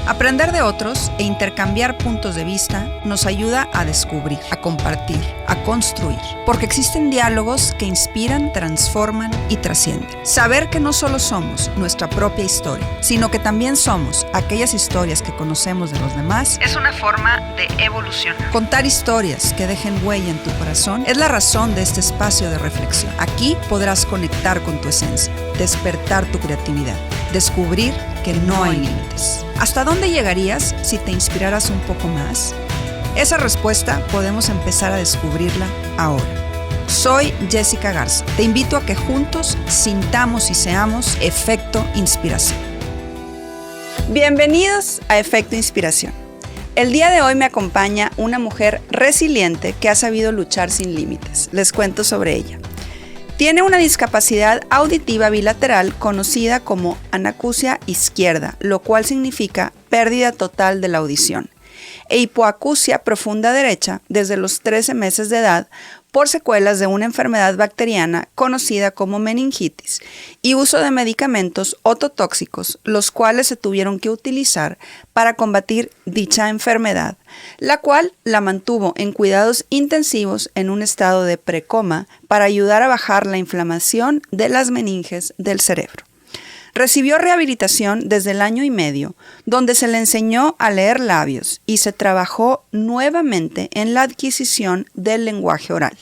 Aprender de otros e intercambiar puntos de vista nos ayuda a descubrir, a compartir, a construir, porque existen diálogos que inspiran, transforman y trascienden. Saber que no solo somos nuestra propia historia, sino que también somos aquellas historias que conocemos de los demás, es una forma de evolucionar. Contar historias que dejen huella en tu corazón es la razón de este espacio de reflexión. Aquí podrás conectar con tu esencia, despertar tu creatividad, descubrir que no hay límites. ¿Hasta dónde llegarías si te inspiraras un poco más? Esa respuesta podemos empezar a descubrirla ahora. Soy Jessica Garza. Te invito a que juntos sintamos y seamos Efecto Inspiración. Bienvenidos a Efecto Inspiración. El día de hoy me acompaña una mujer resiliente que ha sabido luchar sin límites. Les cuento sobre ella. Tiene una discapacidad auditiva bilateral conocida como anacusia izquierda, lo cual significa pérdida total de la audición, e hipoacusia profunda derecha desde los 13 meses de edad por secuelas de una enfermedad bacteriana conocida como meningitis y uso de medicamentos ototóxicos, los cuales se tuvieron que utilizar para combatir dicha enfermedad, la cual la mantuvo en cuidados intensivos en un estado de precoma para ayudar a bajar la inflamación de las meninges del cerebro. Recibió rehabilitación desde el 1.5 años, donde se le enseñó a leer labios y se trabajó nuevamente en la adquisición del lenguaje oral.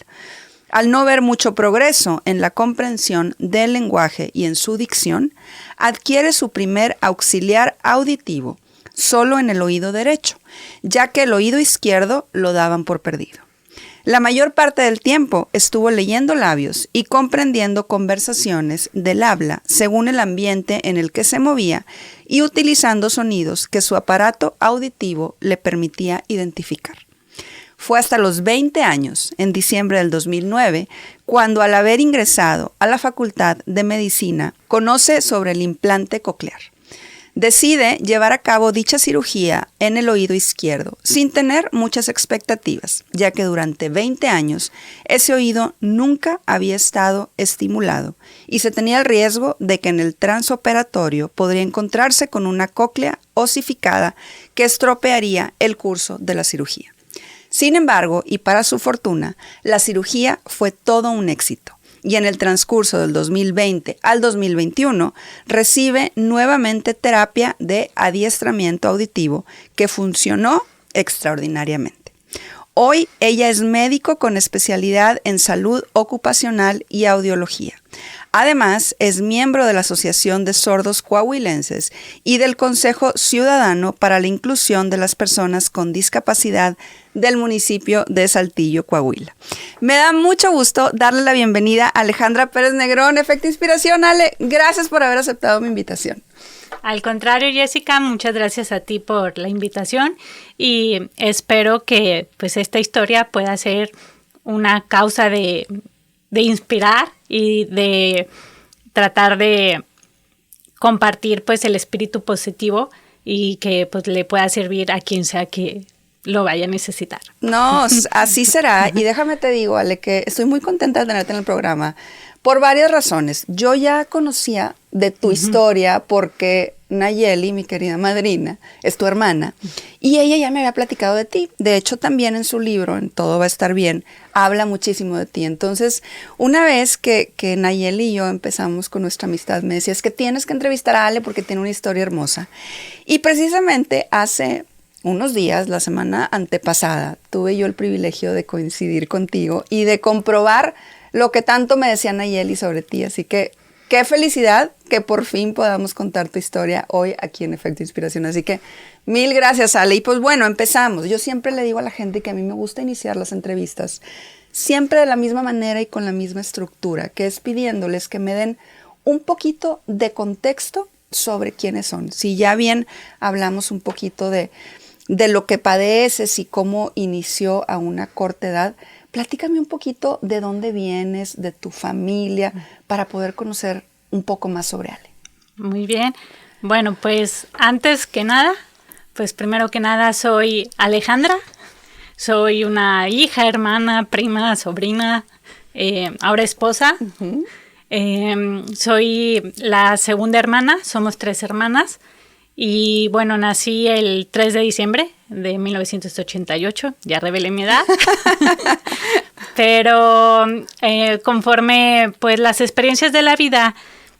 Al no ver mucho progreso en la comprensión del lenguaje y en su dicción, adquiere su primer auxiliar auditivo, solo en el oído derecho, ya que el oído izquierdo lo daban por perdido. La mayor parte del tiempo estuvo leyendo labios y comprendiendo conversaciones del habla según el ambiente en el que se movía y utilizando sonidos que su aparato auditivo le permitía identificar. Fue hasta los 20 años, en diciembre del 2009, cuando al haber ingresado a la Facultad de Medicina, conoce sobre el implante coclear. Decide llevar a cabo dicha cirugía en el oído izquierdo, sin tener muchas expectativas, ya que durante 20 años ese oído nunca había estado estimulado y se tenía el riesgo de que en el transoperatorio podría encontrarse con una cóclea osificada que estropearía el curso de la cirugía. Sin embargo, y para su fortuna, la cirugía fue todo un éxito. Y en el transcurso del 2020 al 2021 recibe nuevamente terapia de adiestramiento auditivo que funcionó extraordinariamente. Hoy ella es médico con especialidad en salud ocupacional y audiología. Además, es miembro de la Asociación de Sordos Coahuilenses y del Consejo Ciudadano para la Inclusión de las Personas con Discapacidad del municipio de Saltillo, Coahuila. Me da mucho gusto darle la bienvenida a Alejandra Pérez Negrón, Efecto Inspiración. Ale, gracias por haber aceptado mi invitación. Al contrario, Jessica, muchas gracias a ti por la invitación y espero que pues esta historia pueda ser una causa de inspirar y de tratar de compartir pues el espíritu positivo y que pues le pueda servir a quien sea que lo vaya a necesitar. No, así será. Y déjame te digo, Ale, que estoy muy contenta de tenerte en el programa por varias razones. Yo ya conocía de tu historia porque Nayeli, mi querida madrina, es tu hermana, y ella ya me había platicado de ti. De hecho, también en su libro, en Todo va a estar bien, habla muchísimo de ti. Entonces, una vez que Nayeli y yo empezamos con nuestra amistad, me decía, es que tienes que entrevistar a Ale porque tiene una historia hermosa. Y precisamente hace unos días, la semana antepasada, tuve yo el privilegio de coincidir contigo y de comprobar lo que tanto me decía Nayeli sobre ti. Así que qué felicidad que por fin podamos contar tu historia hoy aquí en Efecto Inspiración. Así que mil gracias, Ale. Y pues bueno, empezamos. Yo siempre le digo a la gente que a mí me gusta iniciar las entrevistas siempre de la misma manera y con la misma estructura, que es pidiéndoles que me den un poquito de contexto sobre quiénes son. Si ya bien hablamos un poquito de lo que padeces y cómo inició a una corta edad, platícame un poquito de dónde vienes, de tu familia, para poder conocer un poco más sobre Ale. Muy bien. Bueno, pues antes que nada, pues primero que nada soy Alejandra. Soy una hija, hermana, prima, sobrina, ahora esposa. Soy la segunda hermana, somos 3 hermanas. Y bueno, nací el 3 de diciembre de 1988, ya revelé mi edad. Pero conforme pues las experiencias de la vida,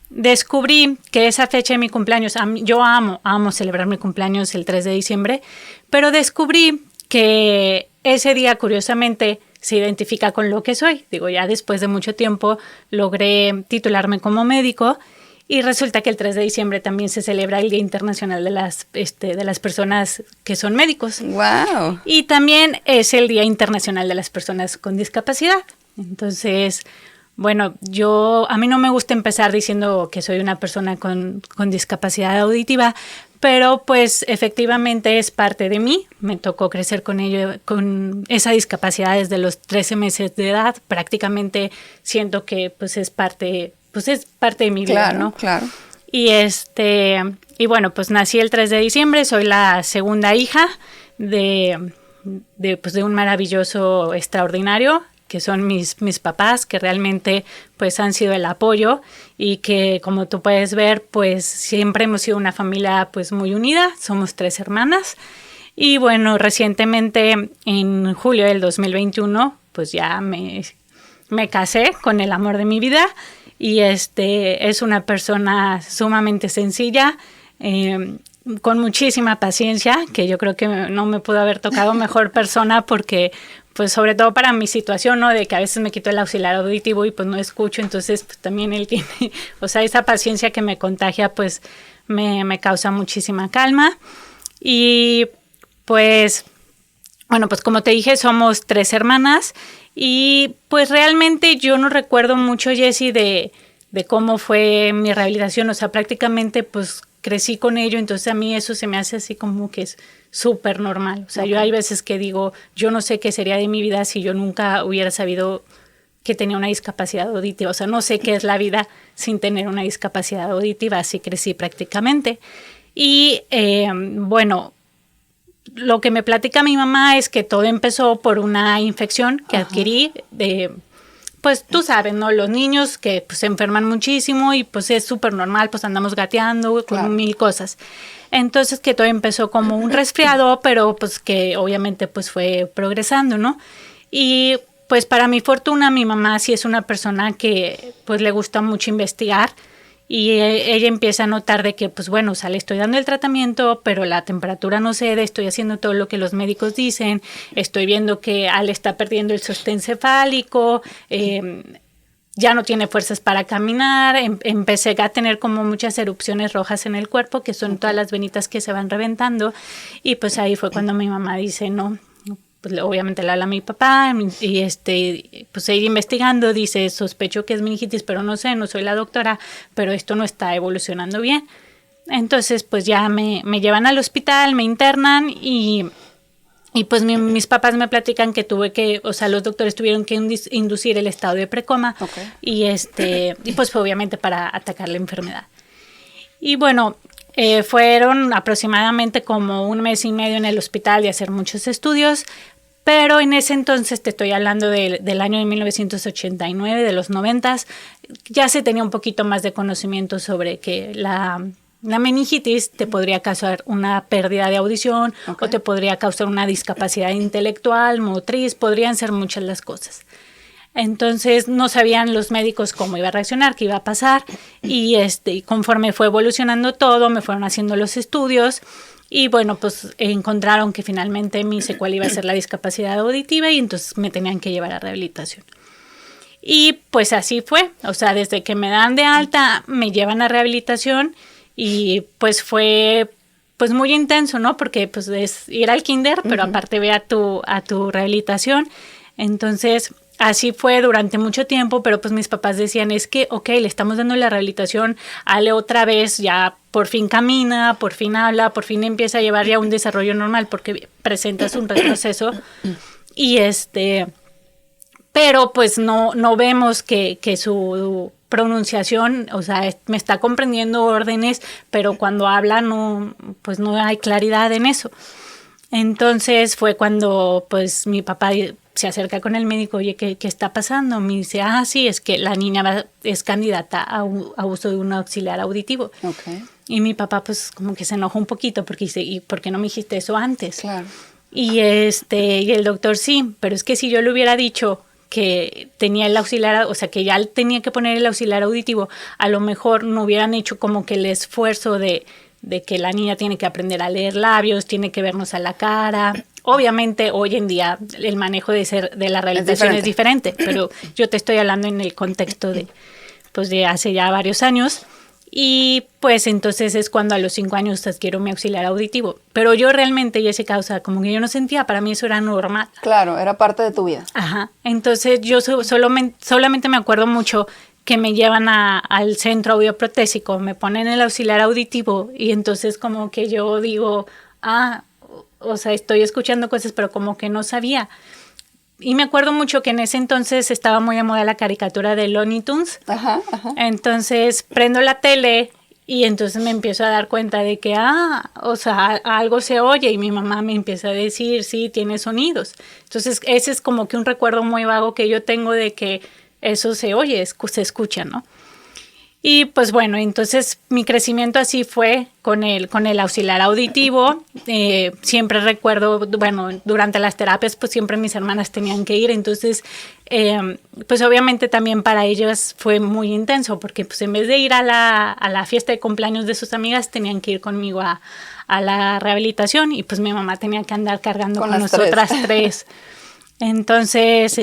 descubrí que esa fecha de mi cumpleaños, yo amo celebrar mi cumpleaños el 3 de diciembre, pero descubrí que ese día, curiosamente, se identifica con lo que soy. Digo, ya después de mucho tiempo logré titularme como médico y resulta que el 3 de diciembre también se celebra el Día Internacional de las Personas que son médicos. ¡Wow! Y también es el Día Internacional de las Personas con Discapacidad. Entonces, bueno, a mí no me gusta empezar diciendo que soy una persona con discapacidad auditiva, pero pues efectivamente es parte de mí. Me tocó crecer con ello, con esa discapacidad desde los 13 meses de edad. Prácticamente siento que pues es parte de mi vida, ¿no? Claro. Y bueno, pues nací el 3 de diciembre, soy la segunda hija de un maravilloso, extraordinario, que son mis papás, que realmente pues han sido el apoyo y que, como tú puedes ver, pues siempre hemos sido una familia pues muy unida. Somos 3 hermanas y bueno, recientemente en julio del 2021 pues ya me casé con el amor de mi vida y es una persona sumamente sencilla, con muchísima paciencia, que yo creo que no me pudo haber tocado mejor persona porque pues sobre todo para mi situación, ¿no? De que a veces me quito el auxiliar auditivo y pues no escucho, entonces pues también él tiene, o sea, esa paciencia que me contagia pues me causa muchísima calma. Y pues, bueno, pues como te dije, somos 3 hermanas y pues realmente yo no recuerdo mucho, Jessie, de cómo fue mi rehabilitación, o sea, prácticamente pues crecí con ello, entonces a mí eso se me hace así como que es súper normal. O sea, yo hay veces que digo, yo no sé qué sería de mi vida si yo nunca hubiera sabido que tenía una discapacidad auditiva. O sea, no sé qué es la vida sin tener una discapacidad auditiva, así crecí prácticamente. Y bueno, lo que me platica mi mamá es que todo empezó por una infección que adquirí pues tú sabes, ¿no? Los niños que pues, se enferman muchísimo y pues es súper normal, pues andamos gateando con 1000 cosas. Entonces que todo empezó como un resfriado, pero pues que obviamente pues fue progresando, ¿no? Y pues para mi fortuna mi mamá sí es una persona que pues le gusta mucho investigar y ella empieza a notar de que pues bueno, o sea, le estoy dando el tratamiento, pero la temperatura no cede, estoy haciendo todo lo que los médicos dicen, estoy viendo que Al está perdiendo el sostén cefálico, ya no tiene fuerzas para caminar, empecé a tener como muchas erupciones rojas en el cuerpo, que son todas las venitas que se van reventando, y pues ahí fue cuando mi mamá dice, no, pues obviamente le habla a mi papá y pues seguir investigando, dice, sospecho que es meningitis, pero no sé, no soy la doctora, pero esto no está evolucionando bien. Entonces pues ya me llevan al hospital, me internan y pues mis papás me platican que o sea, los doctores tuvieron que inducir el estado de precoma y pues fue obviamente para atacar la enfermedad. Y bueno, fueron aproximadamente como 1 mes y medio en el hospital de hacer muchos estudios, pero en ese entonces, te estoy hablando del año de 1989, de los 90s, ya se tenía un poquito más de conocimiento sobre que la meningitis te podría causar una pérdida de audición o te podría causar una discapacidad intelectual, motriz, podrían ser muchas las cosas. Entonces no sabían los médicos cómo iba a reaccionar, qué iba a pasar y conforme fue evolucionando todo, me fueron haciendo los estudios y bueno, pues encontraron que finalmente mi secuela iba a ser la discapacidad auditiva y entonces me tenían que llevar a rehabilitación. Y pues así fue, o sea, desde que me dan de alta me llevan a rehabilitación y pues fue pues muy intenso, ¿no? Porque pues es ir al kinder, pero aparte ve a tu rehabilitación. Entonces así fue durante mucho tiempo, pero pues mis papás decían, es que, le estamos dando la rehabilitación, Ale otra vez ya por fin camina, por fin habla, por fin empieza a llevar ya un desarrollo normal, porque presentas un retroceso y pero pues no vemos que su pronunciación, o sea, me está comprendiendo órdenes, pero cuando habla pues no hay claridad en eso. Entonces fue cuando pues mi papá se acerca con el médico, oye, ¿qué está pasando? Me dice, sí, es que la niña es candidata a uso de un auxiliar auditivo. Y mi papá pues como que se enojó un poquito porque dice, ¿y por qué no me dijiste eso antes? Claro. Y el doctor sí, pero es que si yo le hubiera dicho que tenía el auxiliar, o sea, que ya tenía que poner el auxiliar auditivo, a lo mejor no hubieran hecho como que el esfuerzo de que la niña tiene que aprender a leer labios, tiene que vernos a la cara. Obviamente hoy en día el manejo de la rehabilitación es diferente, pero yo te estoy hablando en el contexto de hace ya varios años. Y pues entonces es cuando a los 5 años adquiero mi auxiliar auditivo. Pero yo realmente, Jessica, o sea, como que yo no sentía, para mí eso era normal. Claro, era parte de tu vida. Ajá. Entonces yo solamente me acuerdo mucho que me llevan al centro audioprotésico, me ponen el auxiliar auditivo y entonces como que yo digo, o sea, estoy escuchando cosas, pero como que no sabía. Y me acuerdo mucho que en ese entonces estaba muy de moda la caricatura de Looney Tunes. Ajá. Entonces prendo la tele y entonces me empiezo a dar cuenta de que, o sea, algo se oye y mi mamá me empieza a decir, sí, tiene sonidos. Entonces ese es como que un recuerdo muy vago que yo tengo de que eso se oye, se escucha, ¿no? Y pues bueno, entonces mi crecimiento así fue con el auxiliar auditivo. Siempre recuerdo, bueno, durante las terapias pues siempre mis hermanas tenían que ir, entonces pues obviamente también para ellas fue muy intenso porque pues en vez de ir a la fiesta de cumpleaños de sus amigas tenían que ir conmigo a la rehabilitación y pues mi mamá tenía que andar cargando con nosotras tres. Entonces,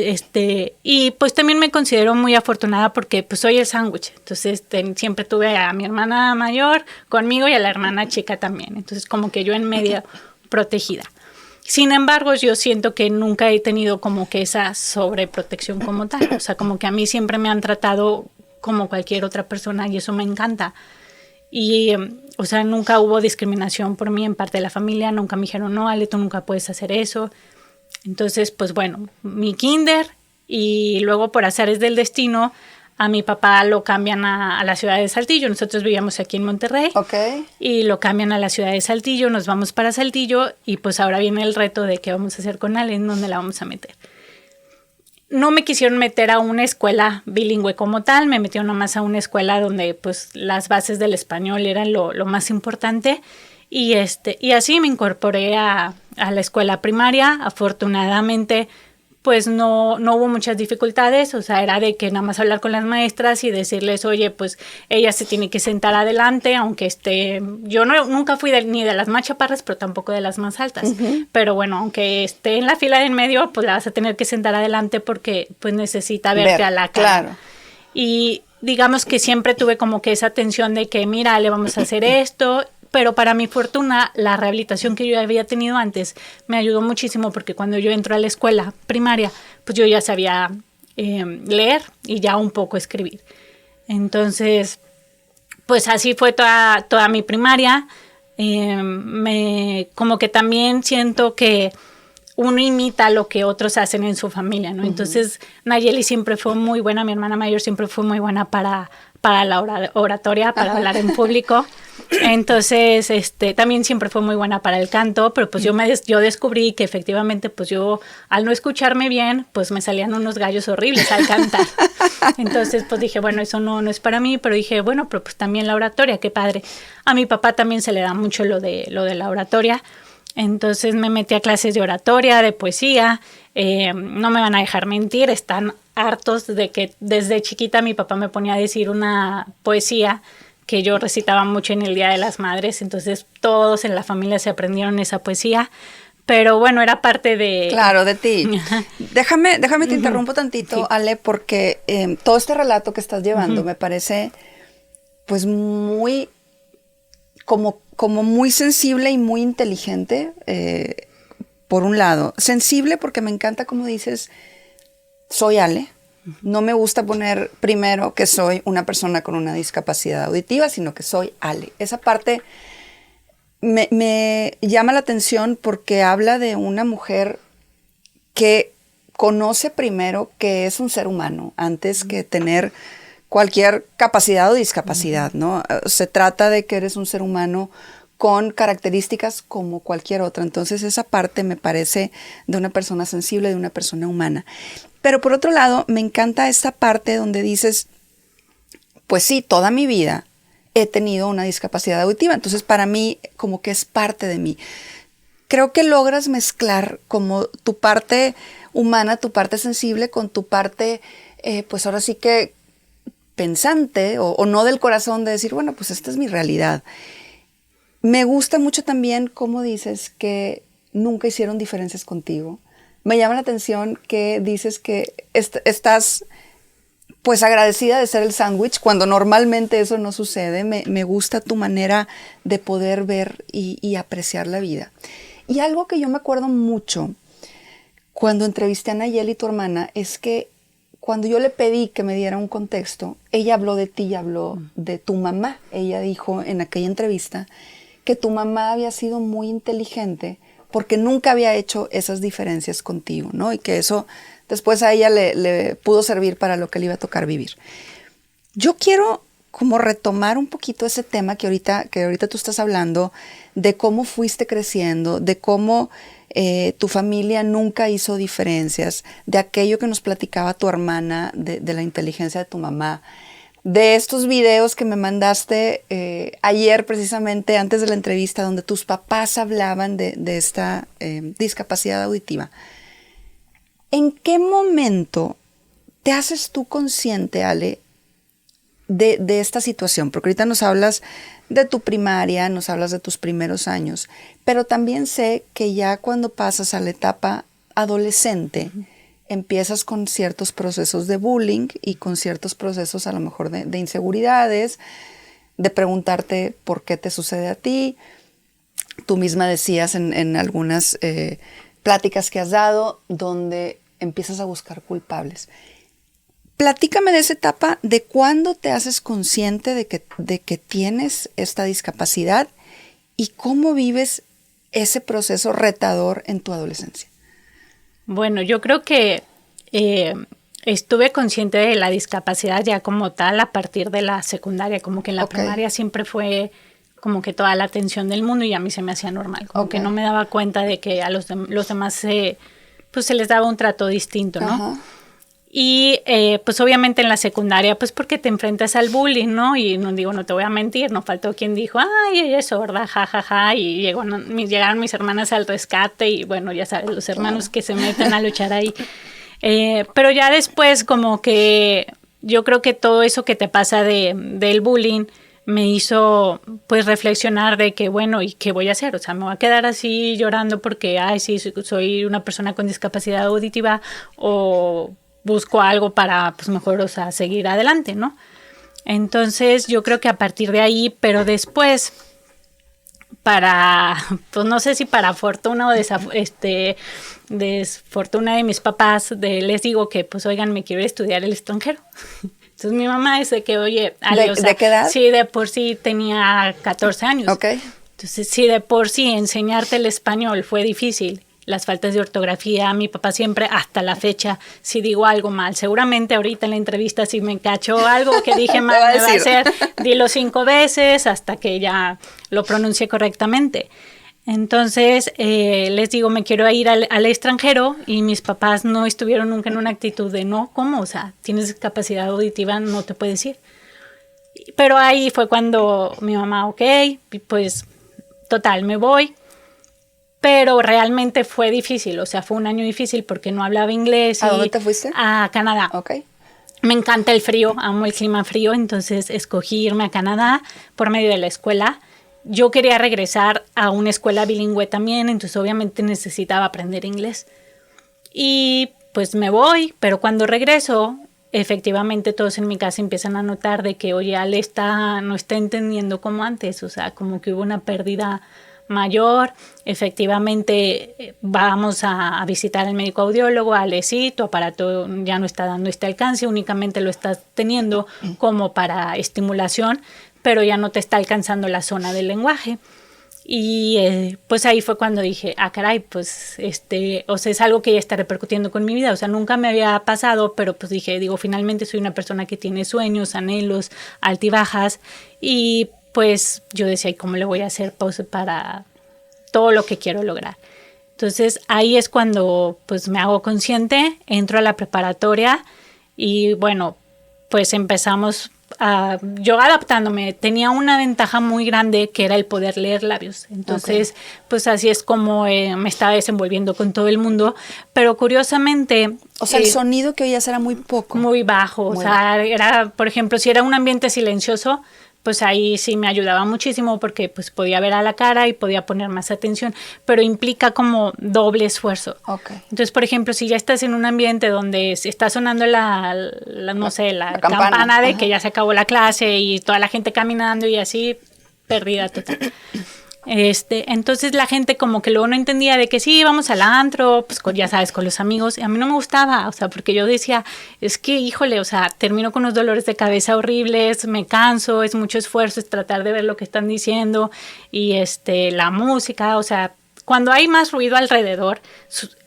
y pues también me considero muy afortunada porque pues soy el sándwich. Entonces, siempre tuve a mi hermana mayor conmigo y a la hermana chica también. Entonces, como que yo en medio protegida. Sin embargo, yo siento que nunca he tenido como que esa sobreprotección como tal. O sea, como que a mí siempre me han tratado como cualquier otra persona y eso me encanta. Y, o sea, nunca hubo discriminación por mí en parte de la familia. Nunca me dijeron, no, Ale, tú nunca puedes hacer eso. Entonces, pues bueno, mi kinder y luego por azares del destino a mi papá lo cambian a la ciudad de Saltillo. Nosotros vivíamos aquí en Monterrey. Okay. Y lo cambian a la ciudad de Saltillo, nos vamos para Saltillo y pues ahora viene el reto de qué vamos a hacer con Ale, en dónde la vamos a meter. No me quisieron meter a una escuela bilingüe como tal, me metieron nomás a una escuela donde pues las bases del español eran lo más importante. Y así me incorporé a la escuela primaria. Afortunadamente, pues no hubo muchas dificultades. O sea, era de que nada más hablar con las maestras y decirles, oye, pues ella se tiene que sentar adelante, aunque yo nunca fui ni de las más chaparras, pero tampoco de las más altas. Uh-huh. Pero bueno, aunque esté en la fila de en medio, pues la vas a tener que sentar adelante porque pues necesita verte a la cara. Claro. Y digamos que siempre tuve como que esa tensión de que, mira, le vamos a hacer esto. Pero para mi fortuna, la rehabilitación que yo había tenido antes me ayudó muchísimo porque cuando yo entro a la escuela primaria, pues yo ya sabía leer y ya un poco escribir. Entonces, pues así fue toda mi primaria. Como que también siento que uno imita lo que otros hacen en su familia, ¿no? Uh-huh. Entonces, Nayeli siempre fue muy buena, mi hermana mayor siempre fue muy buena para la oratoria, para hablar en público. Entonces, también siempre fue muy buena para el canto, pero pues yo descubrí que efectivamente, pues yo, al no escucharme bien, pues me salían unos gallos horribles al cantar. Entonces, pues dije, bueno, eso no es para mí, pero dije, bueno, pero pues también la oratoria, qué padre. A mi papá también se le da mucho lo de la oratoria. Entonces me metí a clases de oratoria, de poesía. No me van a dejar mentir, están hartos de que desde chiquita mi papá me ponía a decir una poesía que yo recitaba mucho en el Día de las Madres. Entonces todos en la familia se aprendieron esa poesía. Pero bueno, era parte de... Claro, de ti. Déjame te interrumpo tantito, sí. Ale, porque todo este relato que estás llevando me parece pues muy... como muy sensible y muy inteligente, por un lado. Sensible porque me encanta como dices, soy Ale. No me gusta poner primero que soy una persona con una discapacidad auditiva, sino que soy Ale. Esa parte me llama la atención porque habla de una mujer que conoce primero que es un ser humano antes que tener cualquier capacidad o discapacidad, ¿no? Se trata de que eres un ser humano con características como cualquier otra. Entonces esa parte me parece de una persona sensible, de una persona humana. Pero por otro lado, me encanta esta parte donde dices, pues sí, toda mi vida he tenido una discapacidad auditiva. Entonces, para mí, como que es parte de mí. Creo que logras mezclar como tu parte humana, tu parte sensible, con tu parte, pues ahora sí que pensante o no del corazón, de decir, bueno, pues esta es mi realidad. Me gusta mucho también cómo dices que nunca hicieron diferencias contigo. Me llama la atención que dices que estás pues agradecida de ser el sándwich, cuando normalmente eso no sucede. Me gusta tu manera de poder ver y apreciar la vida. Y algo que yo me acuerdo mucho cuando entrevisté a Nayeli, tu hermana, es que cuando yo le pedí que me diera un contexto, ella habló de ti y habló de tu mamá. Ella dijo en aquella entrevista que tu mamá había sido muy inteligente porque nunca había hecho esas diferencias contigo, ¿no? Y que eso después a ella le pudo servir para lo que le iba a tocar vivir. Yo quiero como retomar un poquito ese tema que ahorita tú estás hablando, de cómo fuiste creciendo, de cómo tu familia nunca hizo diferencias, de aquello que nos platicaba tu hermana, de la inteligencia de tu mamá, de estos videos que me mandaste ayer precisamente antes de la entrevista, donde tus papás hablaban de esta discapacidad auditiva. ¿En qué momento te haces tú consciente, Ale, de esta situación? Porque ahorita nos hablas de tu primaria, nos hablas de tus primeros años, pero también sé que ya cuando pasas a la etapa adolescente, empiezas con ciertos procesos de bullying y con ciertos procesos a lo mejor de inseguridades, de preguntarte por qué te sucede a ti. Tú misma decías en algunas pláticas que has dado, donde empiezas a buscar culpables. Platícame de esa etapa, de cuándo te haces consciente de que tienes esta discapacidad y cómo vives ese proceso retador en tu adolescencia. Bueno, yo creo que estuve consciente de la discapacidad ya como tal a partir de la secundaria, como que en la primaria siempre fue como que toda la atención del mundo y a mí se me hacía normal, como que no me daba cuenta de que a los demás pues se les daba un trato distinto, ¿no? Ajá. Y pues obviamente en la secundaria, pues porque te enfrentas al bullying, ¿no? Y no te voy a mentir, no faltó quien dijo, ay, eso, ¿verdad? Ja, ja, ja. Y llegaron mis hermanas al rescate y bueno, ya sabes, los hermanos que se meten a luchar ahí. Pero ya después como que yo creo que todo eso que te pasa del bullying me hizo pues reflexionar de que bueno, ¿y qué voy a hacer? O sea, me voy a quedar así llorando porque, ay, sí, soy una persona con discapacidad auditiva o busco algo para, pues mejor, o sea, seguir adelante, ¿no? Entonces, yo creo que a partir de ahí, pero después, pues no sé si para fortuna o desfortuna de mis papás, les digo que, pues, oigan, me quiero estudiar el extranjero. Entonces, mi mamá dice que, oye, Ale, ¿De qué edad? Sí, de por sí tenía 14 años. Ok. Entonces, si de por sí enseñarte el español fue difícil, las faltas de ortografía, mi papá siempre, hasta la fecha, si digo algo mal, seguramente ahorita en la entrevista si me cachó algo que dije mal, me va a hacer, dilo 5 veces hasta que ya lo pronuncie correctamente. Entonces, les digo, me quiero ir al extranjero y mis papás no estuvieron nunca en una actitud de no, ¿cómo? O sea, tienes discapacidad auditiva, no te puedes ir. Pero ahí fue cuando mi mamá, ok, pues total, me voy. Pero realmente fue difícil, o sea, fue un año difícil porque no hablaba inglés. ¿A dónde te fuiste? A Canadá. Ok. Me encanta el frío, amo el clima frío, entonces escogí irme a Canadá por medio de la escuela. Yo quería regresar a una escuela bilingüe también, entonces obviamente necesitaba aprender inglés. Y pues me voy, pero cuando regreso, efectivamente todos en mi casa empiezan a notar de que, oye, Ale no está entendiendo como antes, o sea, como que hubo una pérdida mayor. Efectivamente vamos a visitar al médico audiólogo, Ale, sí, tu aparato ya no está dando este alcance, únicamente lo estás teniendo como para estimulación, pero ya no te está alcanzando la zona del lenguaje. Y pues ahí fue cuando dije, caray, pues o sea, es algo que ya está repercutiendo con mi vida, o sea, nunca me había pasado, pero pues digo, finalmente soy una persona que tiene sueños, anhelos, altibajas, y pues yo decía, ¿y cómo le voy a hacer pause para todo lo que quiero lograr? Entonces ahí es cuando pues me hago consciente, entro a la preparatoria y bueno, pues empezamos yo adaptándome, tenía una ventaja muy grande que era el poder leer labios. Entonces, pues así es como me estaba desenvolviendo con todo el mundo. Pero curiosamente... O sea, el sonido que oías era muy poco. Muy bajo. Muy bajo. Era, por ejemplo, si era un ambiente silencioso, pues ahí sí me ayudaba muchísimo porque pues podía ver a la cara y podía poner más atención, pero implica como doble esfuerzo. Okay. Entonces, por ejemplo, si ya estás en un ambiente donde está sonando la campana de que ya se acabó la clase y toda la gente caminando y así, perdida total. Entonces la gente como que luego no entendía de que sí, vamos al antro, pues ya sabes, con los amigos, y a mí no me gustaba, o sea, porque yo decía, es que, híjole, o sea, termino con unos dolores de cabeza horribles, me canso, es mucho esfuerzo, es tratar de ver lo que están diciendo, y la música, o sea, cuando hay más ruido alrededor,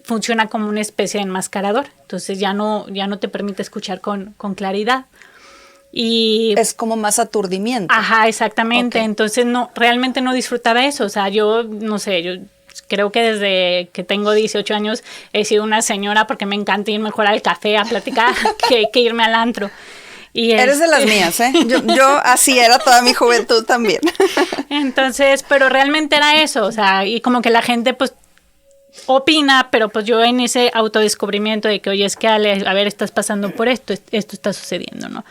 funciona como una especie de enmascarador, entonces ya no te permite escuchar con claridad. Y es como más aturdimiento. Ajá, exactamente. Okay. Entonces realmente no disfrutaba eso. O sea, yo no sé, yo creo que desde que tengo 18 años he sido una señora porque me encanta ir mejor al café a platicar que irme al antro. Y eres de las mías, ¿eh? Yo así era toda mi juventud también. Entonces, pero realmente era eso, o sea, y como que la gente pues opina, pero pues yo en ese autodescubrimiento de que, oye, es que Ale, a ver, estás pasando por esto está sucediendo, ¿no?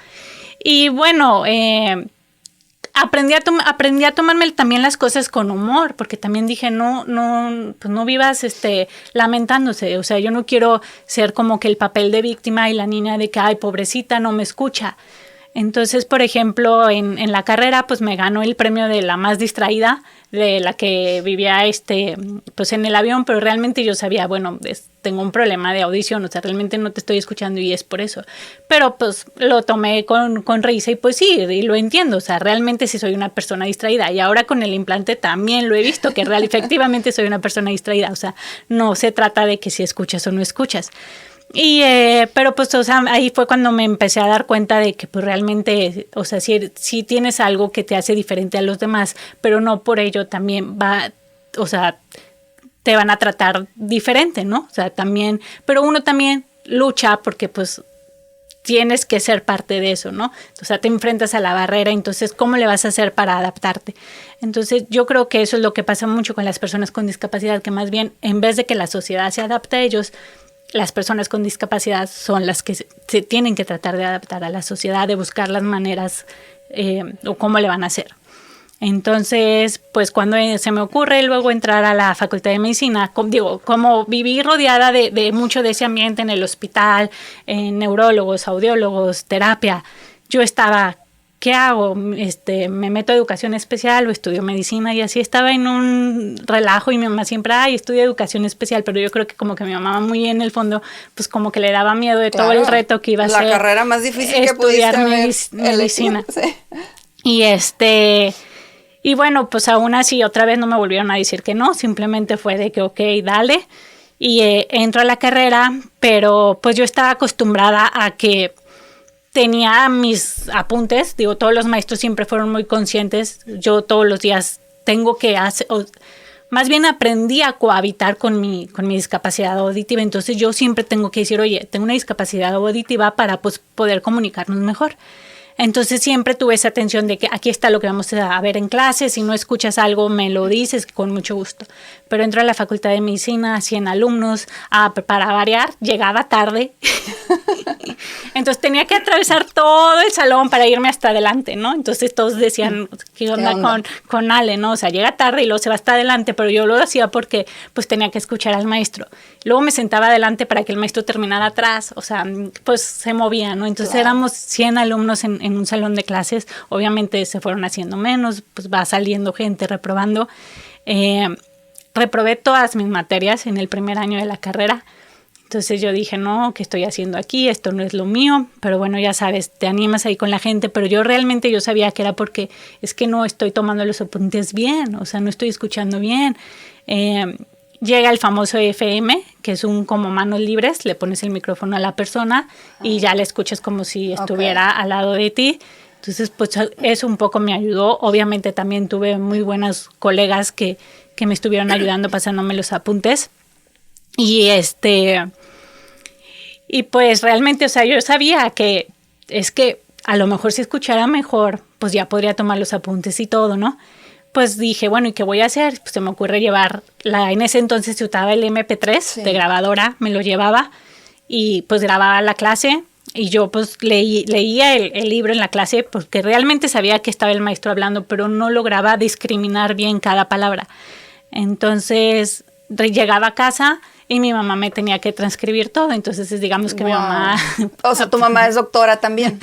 Y bueno, aprendí a tomarme también las cosas con humor, porque también dije, pues no vivas lamentándose, o sea, yo no quiero ser como que el papel de víctima y la niña de que, ay, pobrecita, no me escucha. Entonces, por ejemplo, en la carrera, pues me ganó el premio de la más distraída, de la que vivía pues en el avión, pero realmente yo sabía, bueno, tengo un problema de audición, o sea, realmente no te estoy escuchando y es por eso. Pero pues lo tomé con risa y pues sí, y lo entiendo, o sea, realmente sí soy una persona distraída. Y ahora con el implante también lo he visto, que efectivamente soy una persona distraída, o sea, no se trata de que si escuchas o no escuchas. Y pero pues, o sea, ahí fue cuando me empecé a dar cuenta de que pues realmente, o sea, si tienes algo que te hace diferente a los demás, pero no por ello también o sea, te van a tratar diferente, ¿no? O sea, también, pero uno también lucha porque pues tienes que ser parte de eso, ¿no? O sea, te enfrentas a la barrera, entonces, ¿cómo le vas a hacer para adaptarte? Entonces, yo creo que eso es lo que pasa mucho con las personas con discapacidad, que más bien, en vez de que la sociedad se adapte a ellos, las personas con discapacidad son las que se tienen que tratar de adaptar a la sociedad, de buscar las maneras o cómo le van a hacer. Entonces, pues cuando se me ocurre luego entrar a la Facultad de Medicina, como viví rodeada de mucho de ese ambiente en el hospital, en neurólogos, audiólogos, terapia, yo estaba, ¿qué hago? Me meto a educación especial o estudio medicina, y así estaba en un relajo, y mi mamá siempre, estudia educación especial, pero yo creo que como que mi mamá muy en el fondo, pues como que le daba miedo de todo el reto que iba a ser. La carrera más difícil que pudiste haber medicina. Sí. Y bueno, pues aún así otra vez no me volvieron a decir que no, simplemente fue de que ok, dale, y entro a la carrera, pero pues yo estaba acostumbrada a que tenía mis apuntes, todos los maestros siempre fueron muy conscientes, yo todos los días tengo que hacer, más bien aprendí a cohabitar con mi discapacidad auditiva, entonces yo siempre tengo que decir, oye, tengo una discapacidad auditiva para pues poder comunicarnos mejor. Entonces siempre tuve esa atención de que aquí está lo que vamos a ver en clase, si no escuchas algo me lo dices con mucho gusto. Pero entro a la Facultad de Medicina, 100 alumnos, para variar, llegaba tarde. Entonces tenía que atravesar todo el salón para irme hasta adelante, ¿no? Entonces todos decían, ¿qué onda con Ale, no? O sea, llega tarde y luego se va hasta adelante, pero yo lo hacía porque pues tenía que escuchar al maestro. Luego me sentaba adelante para que el maestro terminara atrás, o sea, pues se movía, ¿no? Entonces éramos 100 alumnos en un salón de clases, obviamente se fueron haciendo menos, pues va saliendo gente reprobando. Reprobé todas mis materias en el primer año de la carrera. Entonces yo dije, no, ¿qué estoy haciendo aquí? Esto no es lo mío. Pero bueno, ya sabes, te animas ahí con la gente. Pero yo sabía que era porque es que no estoy tomando los apuntes bien. O sea, no estoy escuchando bien. Llega el famoso FM, que es un como manos libres. Le pones el micrófono a la persona y ya le escuchas como si estuviera al lado de ti. Entonces, pues eso un poco me ayudó. Obviamente también tuve muy buenos colegas que me estuvieron ayudando pasándome los apuntes. Y pues realmente, o sea, yo sabía que es que a lo mejor si escuchara mejor, pues ya podría tomar los apuntes y todo, ¿no? Pues dije, bueno, ¿y qué voy a hacer? Pues se me ocurre llevar, en ese entonces se usaba el MP3 de grabadora, me lo llevaba y pues grababa la clase y yo pues leía el libro en la clase porque realmente sabía que estaba el maestro hablando, pero no lograba discriminar bien cada palabra. Entonces llegaba a casa y mi mamá me tenía que transcribir todo. Entonces, digamos que mi mamá... O sea, tu mamá es doctora también.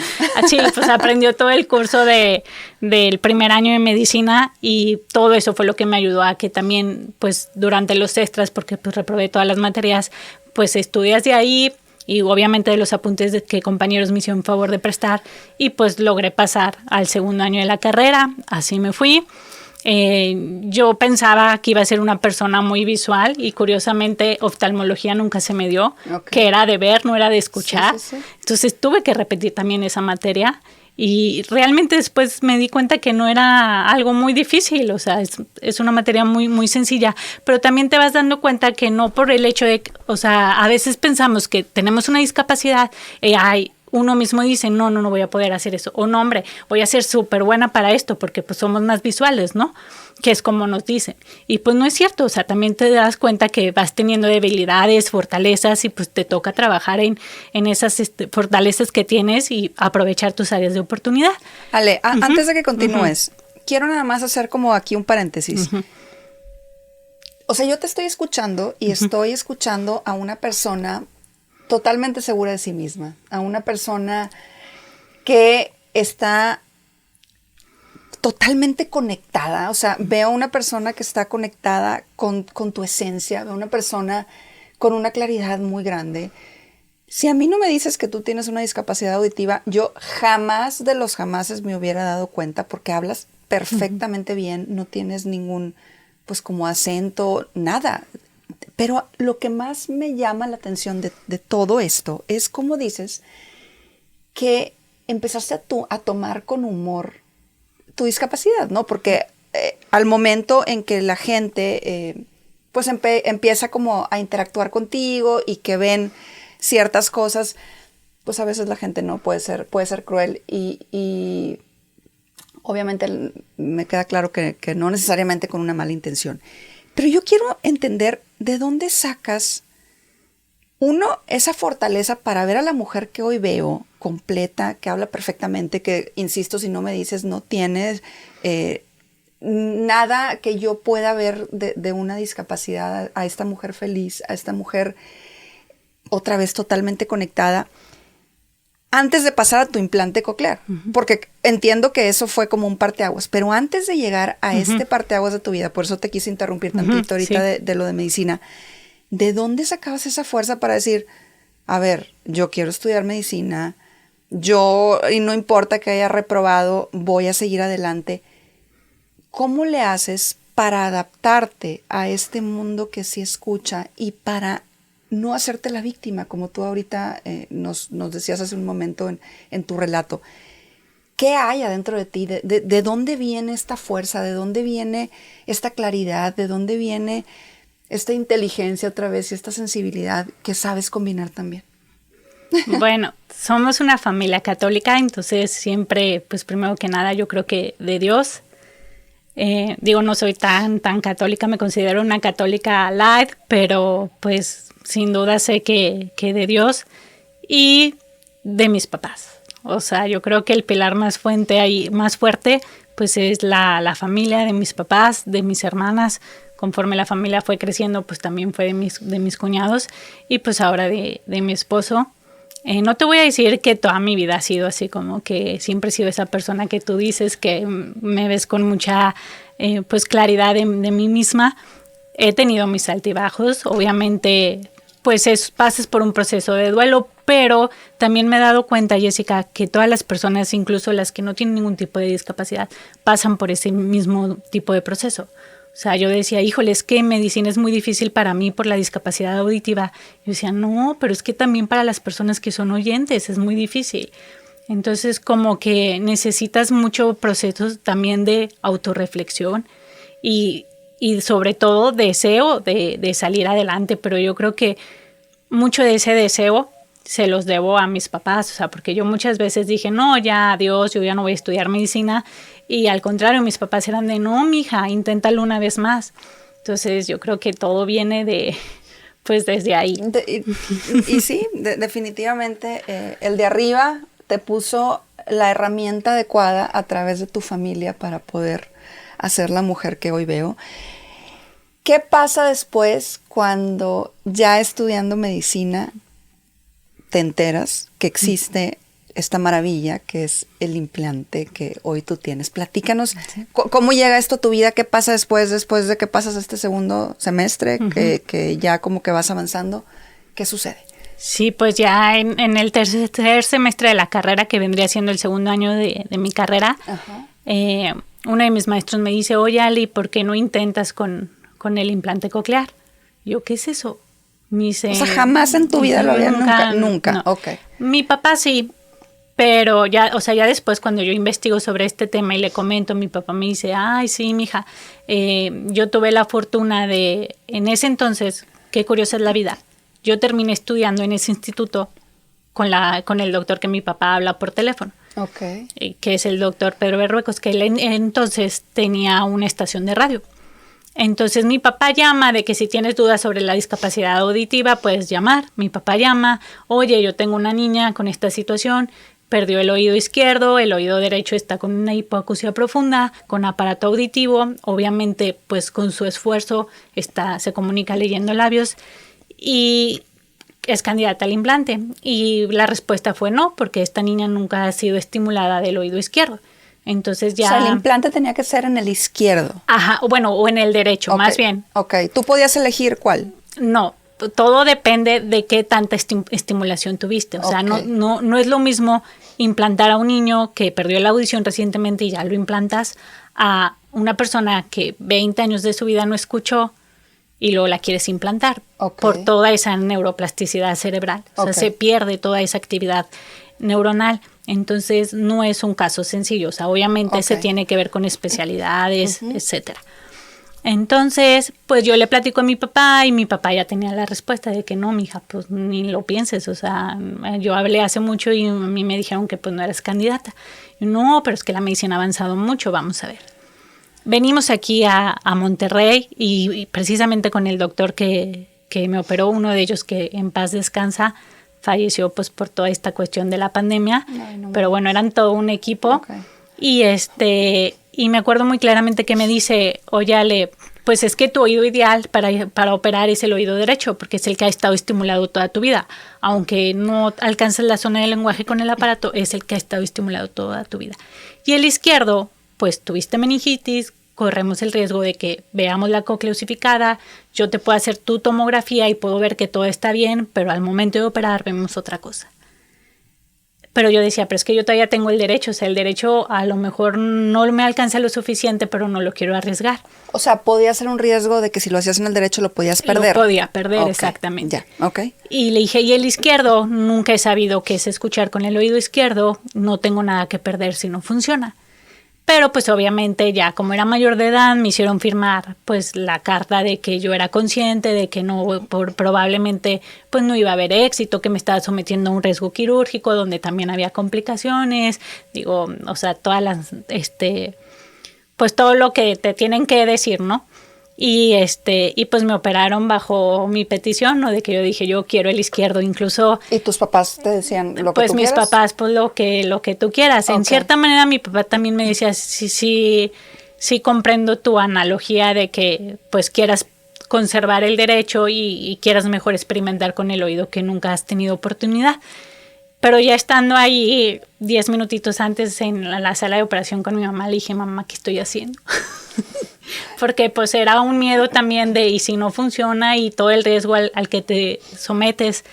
Sí, pues aprendió todo el curso del primer año de medicina y todo eso fue lo que me ayudó a que también, pues, durante los extras, porque pues reprobé todas las materias, pues estudias de ahí y obviamente de los apuntes que compañeros me hicieron favor de prestar y pues logré pasar al segundo año de la carrera. Así me fui. Yo pensaba que iba a ser una persona muy visual y curiosamente oftalmología nunca se me dio, que era de ver, no era de escuchar. Sí. Entonces tuve que repetir también esa materia y realmente después me di cuenta que no era algo muy difícil, o sea, es una materia muy, muy sencilla, pero también te vas dando cuenta que no por el hecho de, o sea, a veces pensamos que tenemos una discapacidad, uno mismo dice, no voy a poder hacer eso. O no, hombre, voy a ser súper buena para esto porque pues somos más visuales, ¿no? Que es como nos dicen. Y pues no es cierto, o sea, también te das cuenta que vas teniendo debilidades, fortalezas y pues te toca trabajar en esas fortalezas que tienes y aprovechar tus áreas de oportunidad. Ale, antes de que continúes, quiero nada más hacer como aquí un paréntesis. O sea, yo te estoy escuchando y estoy escuchando a una persona totalmente segura de sí misma, a una persona que está totalmente conectada, o sea, veo una persona que está conectada con tu esencia, veo una persona con una claridad muy grande. Si a mí no me dices que tú tienes una discapacidad auditiva, yo jamás de los jamases me hubiera dado cuenta porque hablas perfectamente bien, no tienes ningún, pues como acento, nada. Pero lo que más me llama la atención de todo esto es cómo dices que empezaste a tomar con humor tu discapacidad, ¿no? Porque al momento en que la gente pues empieza como a interactuar contigo y que ven ciertas cosas, pues a veces la gente no puede ser cruel y obviamente me queda claro que no necesariamente con una mala intención. Pero yo quiero entender de dónde sacas, uno, esa fortaleza para ver a la mujer que hoy veo, completa, que habla perfectamente, que, insisto, si no me dices, no tienes nada que yo pueda ver de una discapacidad, a esta mujer feliz, a esta mujer otra vez totalmente conectada, antes de pasar a tu implante coclear, porque entiendo que eso fue como un parteaguas, pero antes de llegar a este parteaguas de tu vida, por eso te quise interrumpir tantito ahorita de lo de medicina, ¿de dónde sacabas esa fuerza para decir, a ver, yo quiero estudiar medicina, y no importa que haya reprobado, voy a seguir adelante? ¿Cómo le haces para adaptarte a este mundo que sí escucha y para no hacerte la víctima, como tú ahorita nos decías hace un momento en tu relato? ¿Qué hay adentro de ti? ¿De dónde viene esta fuerza? ¿De dónde viene esta claridad? ¿De dónde viene esta inteligencia otra vez y esta sensibilidad que sabes combinar también? Bueno, somos una familia católica, entonces siempre, pues primero que nada, yo creo que de Dios. No soy tan católica, me considero una católica light, pero pues sin duda sé que de Dios y de mis papás. O sea, yo creo que el pilar más fuerte, pues es la familia de mis papás, de mis hermanas. Conforme la familia fue creciendo, pues también fue de mis cuñados y pues ahora de mi esposo. No te voy a decir que toda mi vida ha sido así, como que siempre he sido esa persona que tú dices, que me ves con mucha pues claridad de mí misma. He tenido mis altibajos, obviamente pues pasas por un proceso de duelo, pero también me he dado cuenta, Jessica, que todas las personas, incluso las que no tienen ningún tipo de discapacidad, pasan por ese mismo tipo de proceso. O sea, yo decía, híjole, es que medicina es muy difícil para mí por la discapacidad auditiva. Yo decía, no, pero es que también para las personas que son oyentes es muy difícil. Entonces, como que necesitas mucho proceso también de autorreflexión y sobre todo deseo de salir adelante. Pero yo creo que mucho de ese deseo se los debo a mis papás, o sea, porque yo muchas veces dije, no, ya, adiós, yo ya no voy a estudiar medicina, y al contrario, mis papás eran de, no, mija, inténtalo una vez más. Entonces, yo creo que todo viene pues desde ahí. Y sí, definitivamente, el de arriba te puso la herramienta adecuada a través de tu familia para poder hacer la mujer que hoy veo. ¿Qué pasa después cuando ya estudiando medicina te enteras que existe esta maravilla que es el implante que hoy tú tienes? Platícanos, ¿sí? ¿Cómo llega esto a tu vida? ¿Qué pasa después de que pasas este segundo semestre? Que ya como que vas avanzando. ¿Qué sucede? Sí, pues ya en el tercer semestre de la carrera, que vendría siendo el segundo año de mi carrera, uno de mis maestros me dice, oye, Ali, ¿por qué no intentas con el implante coclear? Yo, ¿qué es eso? Me dice, o sea, jamás en tu vida lo había, nunca. No. Okay. Mi papá sí, pero ya, o sea, ya después cuando yo investigo sobre este tema y le comento, mi papá me dice, ay, sí, mija, yo tuve la fortuna de, en ese entonces, qué curiosa es la vida, yo terminé estudiando en ese instituto con el doctor que mi papá habla por teléfono. Okay. Que es el doctor Pedro Berruecos, que él entonces tenía una estación de radio. Entonces mi papá llama de que si tienes dudas sobre la discapacidad auditiva, puedes llamar. Mi papá llama, oye, yo tengo una niña con esta situación, perdió el oído izquierdo, el oído derecho está con una hipoacusia profunda, con aparato auditivo, obviamente pues con su esfuerzo se comunica leyendo labios y es candidata al implante. Y la respuesta fue no, porque esta niña nunca ha sido estimulada del oído izquierdo. Entonces ya... O sea, el implante tenía que ser en el izquierdo. Ajá, bueno, o en el derecho, okay, más bien. Ok, ¿tú podías elegir cuál? No, todo depende de qué tanta estimulación tuviste. O sea, no es lo mismo implantar a un niño que perdió la audición recientemente y ya lo implantas a una persona que 20 años de su vida no escuchó y luego la quieres implantar por toda esa neuroplasticidad cerebral. O sea, se pierde toda esa actividad neuronal. Entonces, no es un caso sencillo. O sea, obviamente se tiene que ver con especialidades, etcétera. Entonces, pues yo le platico a mi papá y mi papá ya tenía la respuesta de que no, mija, pues ni lo pienses. O sea, yo hablé hace mucho y a mí me dijeron que pues no eres candidata. Y no, pero es que la medicina ha avanzado mucho, vamos a ver. Venimos aquí a Monterrey y precisamente con el doctor que me operó, uno de ellos que en paz descansa, falleció pues por toda esta cuestión de la pandemia, pero bueno, eran todo un equipo. Y me acuerdo muy claramente que me dice, oye Ale, pues es que tu oído ideal para operar es el oído derecho, porque es el que ha estado estimulado toda tu vida, aunque no alcanzas la zona del lenguaje con el aparato, es el que ha estado estimulado toda tu vida. Y el izquierdo, pues tuviste meningitis, corremos el riesgo de que veamos la cóclea osificada, yo te puedo hacer tu tomografía y puedo ver que todo está bien, pero al momento de operar vemos otra cosa. Pero yo decía, pero es que yo todavía tengo el derecho, o sea, el derecho a lo mejor no me alcanza lo suficiente, pero no lo quiero arriesgar. O sea, podía ser un riesgo de que si lo hacías en el derecho lo podías perder. Lo podía perder, exactamente. Ya, ok. Y le dije, y el izquierdo, nunca he sabido qué es escuchar con el oído izquierdo, no tengo nada que perder si no funciona. Pero pues obviamente ya como era mayor de edad me hicieron firmar pues la carta de que yo era consciente de que no probablemente pues no iba a haber éxito, que me estaba sometiendo a un riesgo quirúrgico donde también había complicaciones, digo, o sea, todas las pues todo lo que te tienen que decir, ¿no? Y pues me operaron bajo mi petición, ¿no? De que yo dije, yo quiero el izquierdo, incluso... ¿Y tus papás te decían lo que pues tú mis quieras? Papás, pues lo que tú quieras. En cierta manera mi papá también me decía, sí comprendo tu analogía de que pues quieras conservar el derecho y quieras mejor experimentar con el oído que nunca has tenido oportunidad. Pero ya estando ahí 10 minutitos antes en la sala de operación con mi mamá, le dije, mamá, ¿qué estoy haciendo? Porque pues era un miedo también de y si no funciona y todo el riesgo al que te sometes.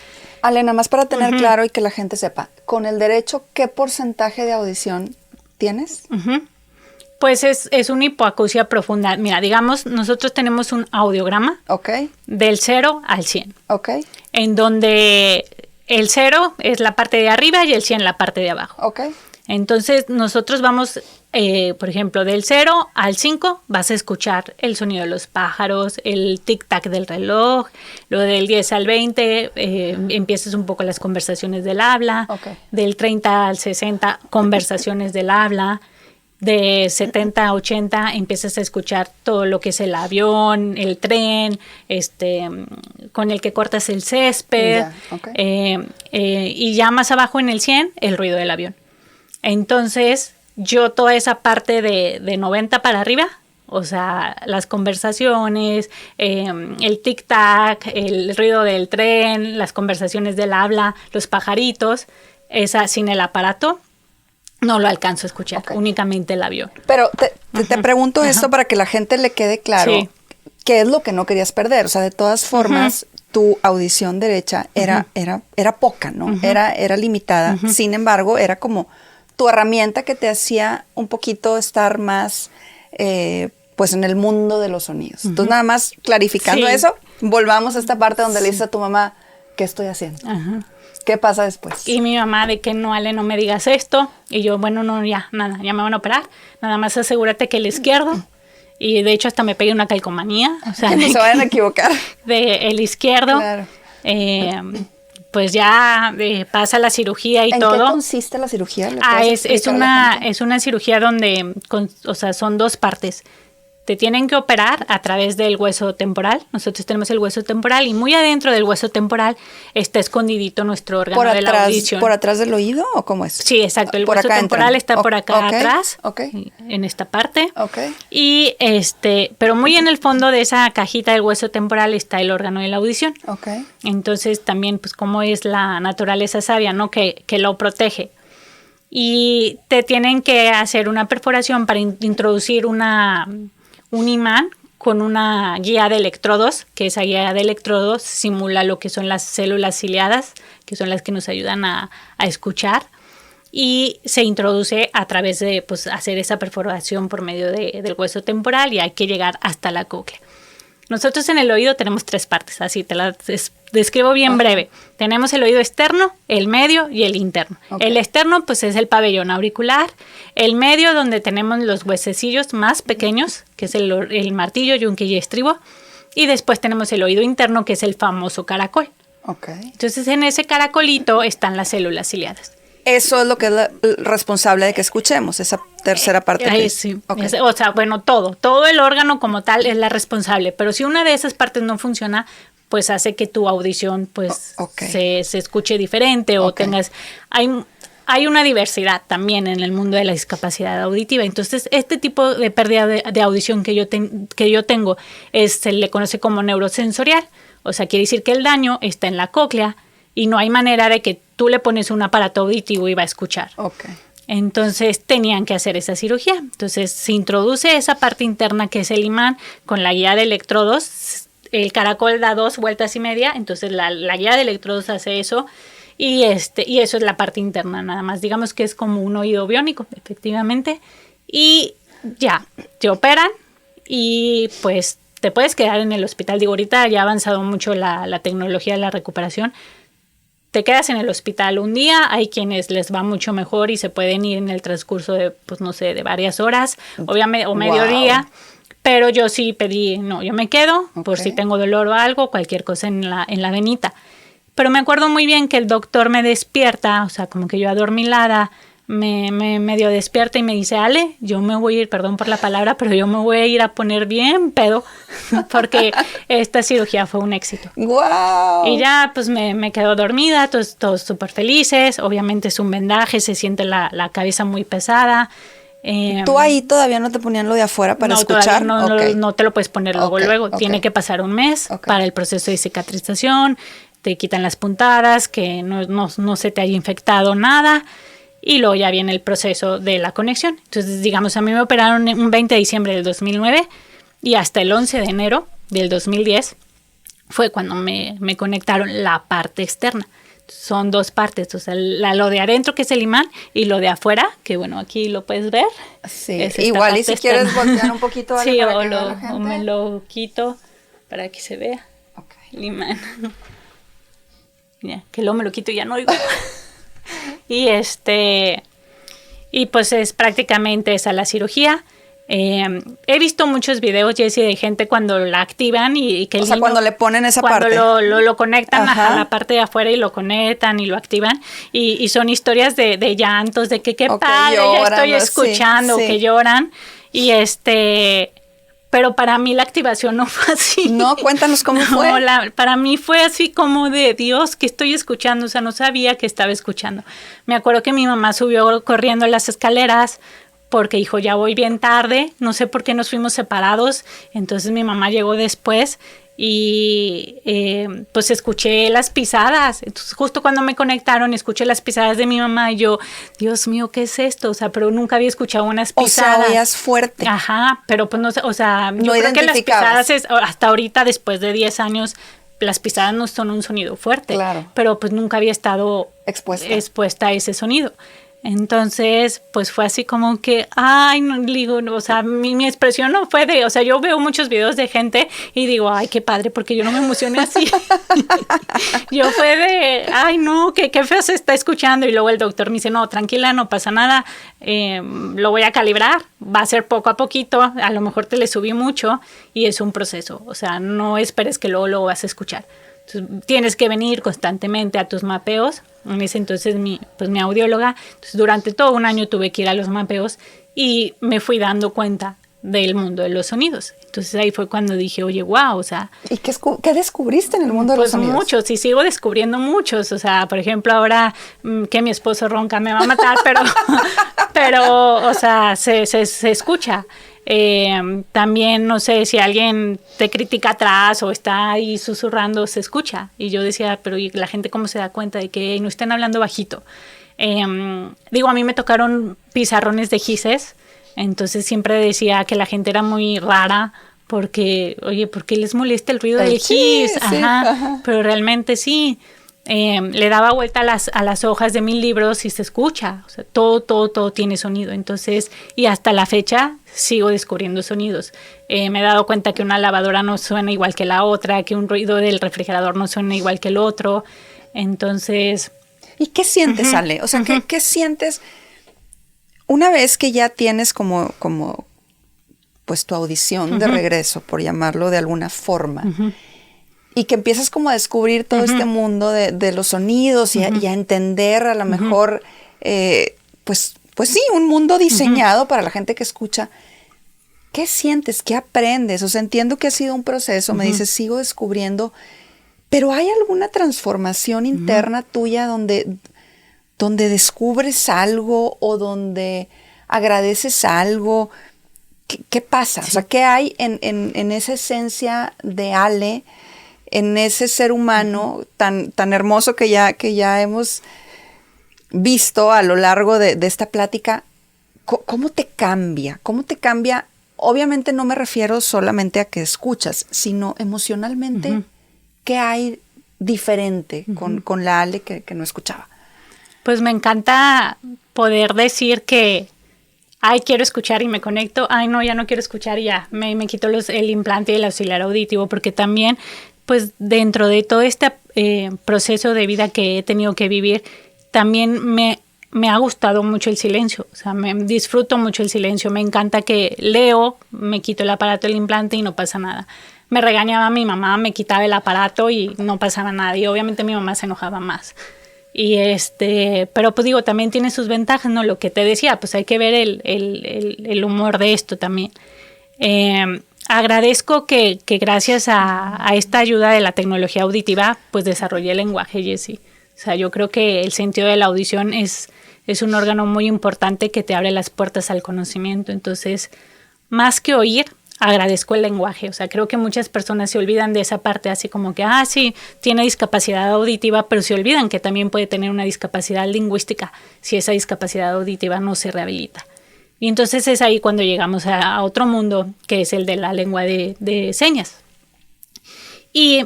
Ale, nada más para tener claro y que la gente sepa, con el derecho, ¿qué porcentaje de audición tienes? Pues es una hipoacusia profunda. Mira, digamos, nosotros tenemos un audiograma del 0 al 100. En donde el 0 es la parte de arriba y el 100 la parte de abajo. Entonces, nosotros vamos, por ejemplo, del 0 al 5, vas a escuchar el sonido de los pájaros, el tic-tac del reloj, lo del 10 al 20, empiezas un poco las conversaciones del habla, del 30 al 60, conversaciones del habla, de 70 a 80 empiezas a escuchar todo lo que es el avión, el tren, con el que cortas el césped, y ya más abajo en el 100, el ruido del avión. Entonces, yo toda esa parte de 90 para arriba, o sea, las conversaciones, el tic-tac, el ruido del tren, las conversaciones del habla, los pajaritos, esa sin el aparato, no lo alcanzo a escuchar, únicamente el avión. Pero te pregunto esto para que la gente le quede claro qué es lo que no querías perder. O sea, de todas formas, tu audición derecha era poca, ¿no? Era limitada. Sin embargo, era como tu herramienta que te hacía un poquito estar más, pues, en el mundo de los sonidos. Entonces, nada más clarificando eso, volvamos a esta parte donde le dices a tu mamá, ¿qué estoy haciendo? ¿Qué pasa después? Y mi mamá de que no, Ale, no me digas esto. Y yo, bueno, no, ya, nada, ya me van a operar. Nada más asegúrate que el izquierdo. Y de hecho hasta me pegué una calcomanía. O sea, que no se vayan a equivocar. De el izquierdo. Claro. Pues ya pasa la cirugía y todo. ¿En qué consiste la cirugía? Es una cirugía donde, o sea, son dos partes. Te tienen que operar a través del hueso temporal. Nosotros tenemos el hueso temporal y muy adentro del hueso temporal está escondidito nuestro órgano de la audición. ¿Por atrás del oído o cómo es? Sí, exacto. El hueso temporal está por acá atrás, en esta parte. Y pero muy en el fondo de esa cajita del hueso temporal está el órgano de la audición. Entonces también, pues, como es la naturaleza sabia, ¿no? Que lo protege. Y te tienen que hacer una perforación para introducir un imán con una guía de electrodos, que esa guía de electrodos simula lo que son las células ciliadas, que son las que nos ayudan a escuchar, y se introduce a través de, pues, hacer esa perforación por medio del hueso temporal y hay que llegar hasta la cóclea. Nosotros en el oído tenemos tres partes, así te las describo bien breve. Tenemos el oído externo, el medio y el interno. El externo, pues, es el pabellón auricular. El medio, donde tenemos los huesecillos más pequeños, que es el martillo, yunque y estribo. Y después tenemos el oído interno, que es el famoso caracol. Entonces, en ese caracolito están las células ciliadas. Eso es lo que es responsable de que escuchemos, esa tercera parte. Sí. O sea, bueno, todo el órgano como tal es la responsable, pero si una de esas partes no funciona, pues hace que tu audición, pues, se escuche diferente o tengas... Hay una diversidad también en el mundo de la discapacidad auditiva. Entonces, este tipo de pérdida de audición que yo tengo se le conoce como neurosensorial. O sea, quiere decir que el daño está en la cóclea y no hay manera de que tú le pones un aparato auditivo y va a escuchar. Entonces, tenían que hacer esa cirugía. Entonces, se introduce esa parte interna que es el imán con la guía de electrodos. El caracol da 2 vueltas y media, entonces la guía de electrodos hace eso. Y eso es la parte interna nada más. Digamos que es como un oído biónico, efectivamente. Y ya, te operan y pues te puedes quedar en el hospital. Digo, ahorita ya ha avanzado mucho la tecnología de la recuperación. Te quedas en el hospital un día, hay quienes les va mucho mejor y se pueden ir en el transcurso de, pues no sé, de varias horas, obviamente, o mediodía. Pero yo sí pedí, no, yo me quedo por si tengo dolor o algo, cualquier cosa en la venita. Pero me acuerdo muy bien que el doctor me despierta, o sea, como que yo adormilada, me medio despierta y me dice, Ale, yo me voy a ir, perdón por la palabra, pero yo me voy a ir a poner bien pedo, porque esta cirugía fue un éxito. ¡Wow! Y ya, pues me quedo dormida, todos súper felices, obviamente es un vendaje, se siente la cabeza muy pesada. ¿Tú ahí todavía no te ponían lo de afuera para escuchar? No te lo puedes poner luego. Tiene que pasar un mes para el proceso de cicatrización, te quitan las puntadas, que no se te haya infectado nada, y luego ya viene el proceso de la conexión. Entonces, digamos, a mí me operaron un 20 de diciembre del 2009 y hasta el 11 de enero del 2010 fue cuando me conectaron la parte externa. Son dos partes, o sea, lo de adentro, que es el imán, y lo de afuera, que bueno, aquí lo puedes ver. Sí, igual y si quieres voltear un poquito. Sí, o me lo quito para que se vea el imán. Ya, que luego me lo quito y ya no oigo. Y pues es prácticamente esa la cirugía. He visto muchos videos, Jessie, de gente cuando la activan y que o sea, cuando le ponen esa parte. Cuando lo conectan a la parte de afuera y lo conectan y lo activan. Y son historias de llantos, de que qué padre, ya estoy escuchando, que lloran. Y pero para mí la activación no fue así. No, cuéntanos cómo fue. Para mí fue así como de Dios, que estoy escuchando, o sea, no sabía que estaba escuchando. Me acuerdo que mi mamá subió corriendo las escaleras porque dijo, ya voy bien tarde, no sé por qué nos fuimos separados, entonces mi mamá llegó después y pues escuché las pisadas. Entonces justo cuando me conectaron escuché las pisadas de mi mamá y yo, Dios mío, ¿qué es esto? O sea, pero nunca había escuchado unas pisadas. O sea, oías fuerte. Ajá, pero pues no sé, o sea, no yo creo que las pisadas hasta ahorita, después de 10 años, las pisadas no son un sonido fuerte, claro, pero pues nunca había estado expuesta a ese sonido. Entonces, pues fue así como que, ay, no, digo, no, o sea, mi expresión no fue de, o sea, yo veo muchos videos de gente y digo, ay, qué padre, porque yo no me emocioné así. Yo fue de, ay, no, qué feo se está escuchando. Y luego el doctor me dice, no, tranquila, no pasa nada, lo voy a calibrar, va a ser poco a poquito, a lo mejor te le subí mucho y es un proceso, o sea, no esperes que luego lo vas a escuchar. Entonces, tienes que venir constantemente a tus mapeos. En ese entonces mi audióloga, entonces durante todo un año tuve que ir a los mapeos y me fui dando cuenta del mundo de los sonidos. Entonces ahí fue cuando dije, oye, wow, o sea... ¿Y qué descubriste en el mundo de los sonidos? Pues muchos, y sigo descubriendo muchos. O sea, por ejemplo, ahora que mi esposo ronca me va a matar, pero o sea, se escucha. También, no sé, si alguien te critica atrás o está ahí susurrando, se escucha. Y yo decía, pero ¿y la gente cómo se da cuenta de que no estén hablando bajito? Digo, a mí me tocaron pizarrones de gises, entonces siempre decía que la gente era muy rara porque, oye, ¿por qué les molesta el ruido del gis? Sí, ajá. Pero realmente sí. Le daba vuelta a las hojas de mis libros y se escucha, o sea, todo tiene sonido. Entonces, y hasta la fecha sigo descubriendo sonidos. Me he dado cuenta que una lavadora no suena igual que la otra, que un ruido del refrigerador no suena igual que el otro. Entonces... ¿Y qué sientes, Ale? O sea, ¿qué sientes una vez que ya tienes como pues tu audición de regreso, por llamarlo de alguna forma? Y que empiezas como a descubrir todo este mundo de los sonidos y a entender a lo mejor, pues sí, un mundo diseñado para la gente que escucha. ¿Qué sientes? ¿Qué aprendes? O sea, entiendo que ha sido un proceso, me dices, sigo descubriendo, pero ¿hay alguna transformación interna tuya donde descubres algo o donde agradeces algo? ¿Qué pasa? Sí. O sea, ¿qué hay en esa esencia de Ale, en ese ser humano tan hermoso que ya hemos visto a lo largo de esta plática? ¿Cómo te cambia? ¿Cómo te cambia? Obviamente no me refiero solamente a que escuchas, sino emocionalmente, ¿qué hay diferente con la Ale que no escuchaba? Pues me encanta poder decir que, ay, quiero escuchar y me conecto, ay, no, ya no quiero escuchar y ya, me quito el implante y el auxiliar auditivo, porque también, pues dentro de todo este proceso de vida que he tenido que vivir, también me ha gustado mucho el silencio, o sea, disfruto mucho el silencio, me encanta que leo, me quito el aparato del implante y no pasa nada. Me regañaba mi mamá, me quitaba el aparato y no pasaba nada, y obviamente mi mamá se enojaba más. Y pero pues digo, también tiene sus ventajas, ¿no? Lo que te decía, pues hay que ver el humor de esto también. Agradezco que gracias a esta ayuda de la tecnología auditiva, pues desarrollé el lenguaje, Jessie. O sea, yo creo que el sentido de la audición es un órgano muy importante que te abre las puertas al conocimiento. Entonces, más que oír, agradezco el lenguaje. O sea, creo que muchas personas se olvidan de esa parte, así como que, sí, tiene discapacidad auditiva, pero se olvidan que también puede tener una discapacidad lingüística si esa discapacidad auditiva no se rehabilita. Y entonces es ahí cuando llegamos a otro mundo, que es el de la lengua de señas. Y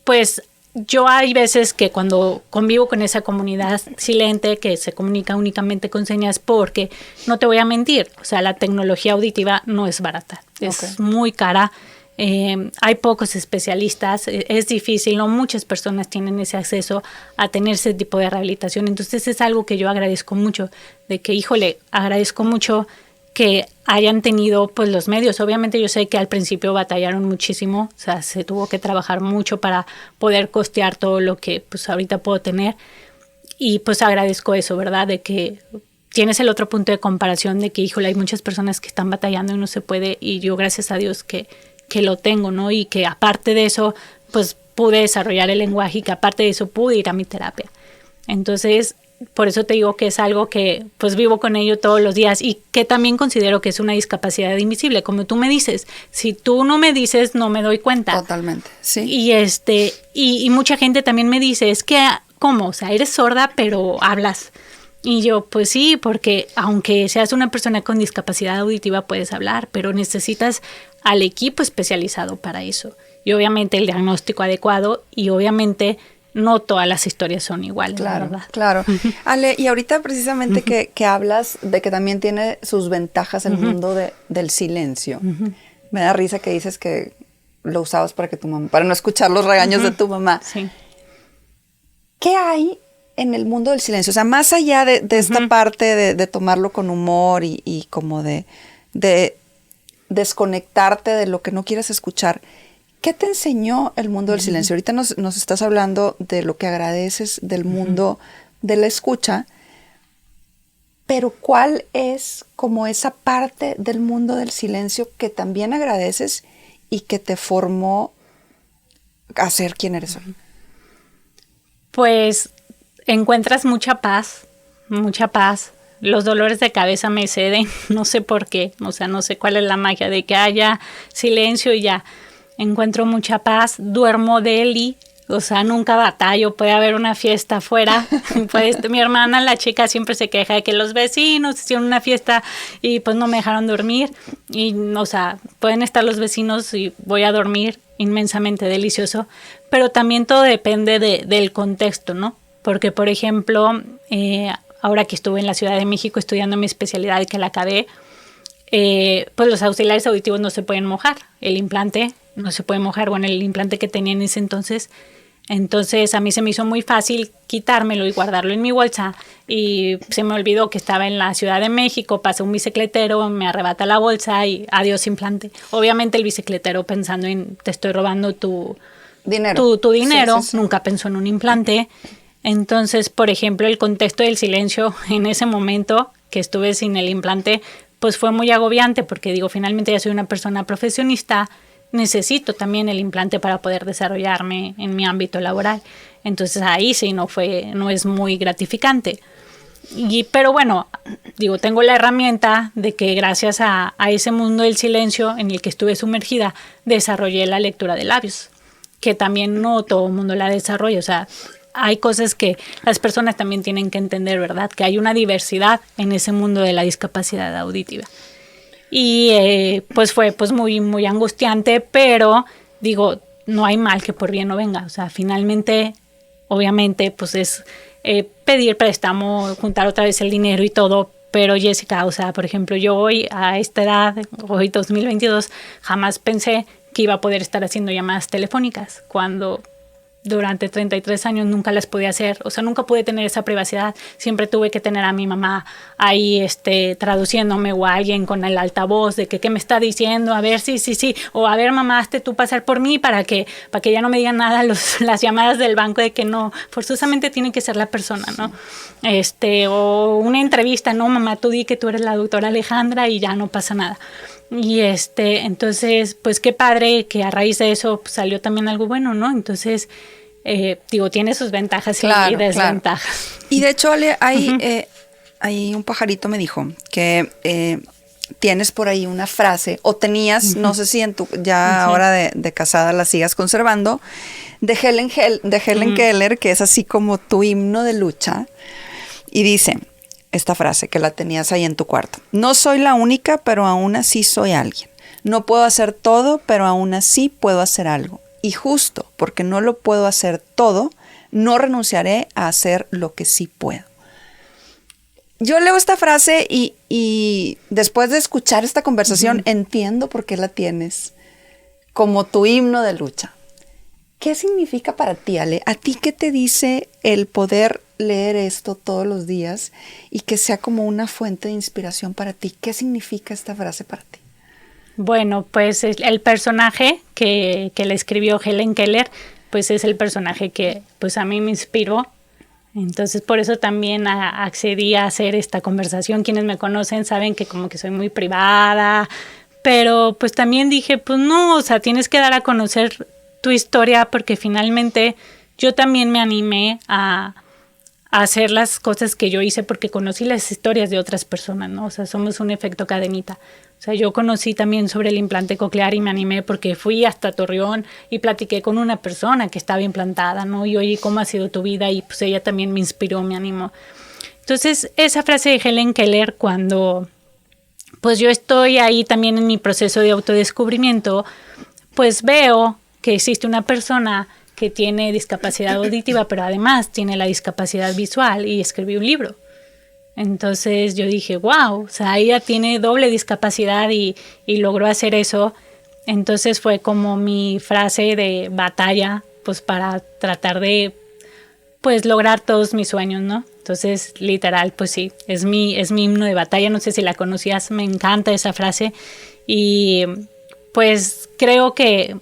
pues yo hay veces que cuando convivo con esa comunidad silente que se comunica únicamente con señas, porque no te voy a mentir, o sea, la tecnología auditiva no es barata, es muy cara. Hay pocos especialistas, es difícil, no muchas personas tienen ese acceso a tener ese tipo de rehabilitación. Entonces es algo que yo agradezco mucho, de que, híjole, agradezco mucho que hayan tenido pues los medios. Obviamente yo sé que al principio batallaron muchísimo, o sea, se tuvo que trabajar mucho para poder costear todo lo que pues ahorita puedo tener. Y pues agradezco eso, ¿verdad? De que tienes el otro punto de comparación de que, híjole, hay muchas personas que están batallando y no se puede, y yo gracias a Dios que lo tengo, ¿no? Y que aparte de eso, pues pude desarrollar el lenguaje y que aparte de eso pude ir a mi terapia. Entonces, por eso te digo que es algo que pues vivo con ello todos los días y que también considero que es una discapacidad invisible, como tú me dices. Si tú no me dices, no me doy cuenta. Totalmente, sí. Y mucha gente también me dice, es que, ¿cómo? O sea, eres sorda, pero hablas. Y yo, pues sí, porque aunque seas una persona con discapacidad auditiva, puedes hablar, pero necesitas al equipo especializado para eso. Y obviamente el diagnóstico adecuado y obviamente no todas las historias son iguales. Claro, ¿verdad? claro. Ale, y ahorita precisamente que hablas de que también tiene sus ventajas el mundo del silencio. Me da risa que dices que lo usabas para no escuchar los regaños de tu mamá. Sí. ¿Qué hay en el mundo del silencio? O sea, más allá de esta parte de tomarlo con humor y como de desconectarte de lo que no quieres escuchar, ¿qué te enseñó el mundo del silencio? Ahorita nos estás hablando de lo que agradeces del mundo de la escucha, pero ¿cuál es como esa parte del mundo del silencio que también agradeces y que te formó a ser quien eres hoy? Pues encuentras mucha paz. Los dolores de cabeza me ceden, no sé por qué, o sea, no sé cuál es la magia de que haya silencio y ya. Encuentro mucha paz, duermo deli, o sea, nunca batallo, puede haber una fiesta afuera, pues mi hermana, la chica, siempre se queja de que los vecinos hicieron una fiesta y pues no me dejaron dormir, y o sea, pueden estar los vecinos y voy a dormir inmensamente delicioso, pero también todo depende del contexto, ¿no? Porque, por ejemplo, ahora que estuve en la Ciudad de México estudiando mi especialidad y que la acabé, pues los auxiliares auditivos no se pueden mojar. El implante no se puede mojar. Bueno, el implante que tenía en ese entonces. Entonces a mí se me hizo muy fácil quitármelo y guardarlo en mi bolsa. Y se me olvidó que estaba en la Ciudad de México, pasa un bicicletero, me arrebata la bolsa y adiós implante. Obviamente el bicicletero pensando en te estoy robando tu dinero. Tu dinero, sí. Nunca pensó en un implante. Entonces, por ejemplo, el contexto del silencio en ese momento que estuve sin el implante, pues fue muy agobiante porque digo, finalmente ya soy una persona profesionista, necesito también el implante para poder desarrollarme en mi ámbito laboral. Entonces ahí sí no es muy gratificante. Pero bueno, digo, tengo la herramienta de que gracias a ese mundo del silencio en el que estuve sumergida, desarrollé la lectura de labios, que también no todo el mundo la desarrolla, o sea, hay cosas que las personas también tienen que entender, ¿verdad? Que hay una diversidad en ese mundo de la discapacidad auditiva. Y pues fue pues muy, muy angustiante, pero digo, no hay mal que por bien no venga. O sea, finalmente, obviamente, pues es pedir préstamo, juntar otra vez el dinero y todo. Pero Jessica, o sea, por ejemplo, yo hoy a esta edad, hoy 2022, jamás pensé que iba a poder estar haciendo llamadas telefónicas cuando durante 33 años nunca las pude hacer, o sea, nunca pude tener esa privacidad, siempre tuve que tener a mi mamá ahí traduciéndome o a alguien con el altavoz de que qué me está diciendo, a ver, sí, o a ver mamá, hazte tú pasar por mí para que ya no me digan nada las llamadas del banco de que no, forzosamente tiene que ser la persona, ¿no? O una entrevista, no mamá, tú di que tú eres la doctora Alejandra y ya no pasa nada. Y entonces, pues qué padre que a raíz de eso pues, salió también algo bueno, ¿no? Entonces, digo, tiene sus ventajas y desventajas. Claro. Y de hecho, Ale, hay un pajarito me dijo que tienes por ahí una frase, o tenías, no sé si ahora de casada la sigas conservando, de Helen Keller, que es así como tu himno de lucha, y dice esta frase que la tenías ahí en tu cuarto: no soy la única, pero aún así soy alguien. No puedo hacer todo, pero aún así puedo hacer algo. Y justo porque no lo puedo hacer todo, no renunciaré a hacer lo que sí puedo. Yo leo esta frase y después de escuchar esta conversación entiendo por qué la tienes como tu himno de lucha. ¿Qué significa para ti, Ale? ¿A ti qué te dice el poder leer esto todos los días y que sea como una fuente de inspiración para ti? ¿Qué significa esta frase para ti? Bueno, pues el personaje que le escribió Helen Keller, pues es el personaje que pues a mí me inspiró. Entonces por eso también accedí a hacer esta conversación. Quienes me conocen saben que como que soy muy privada, pero pues también dije, pues no, o sea, tienes que dar a conocer tu historia porque finalmente yo también me animé a hacer las cosas que yo hice porque conocí las historias de otras personas, ¿no? O sea, somos un efecto cadenita. O sea, yo conocí también sobre el implante coclear y me animé porque fui hasta Torreón y platiqué con una persona que estaba implantada, ¿no? Y oí cómo ha sido tu vida y pues ella también me inspiró, me animó. Entonces, esa frase de Helen Keller cuando pues yo estoy ahí también en mi proceso de autodescubrimiento, pues veo que existe una persona que tiene discapacidad auditiva, pero además tiene la discapacidad visual y escribí un libro. Entonces yo dije, wow, o sea, ella tiene doble discapacidad y logró hacer eso. Entonces fue como mi frase de batalla, pues para tratar de, pues lograr todos mis sueños, ¿no? Entonces, literal, pues sí, es mi himno de batalla. No sé si la conocías, me encanta esa frase. Y pues creo que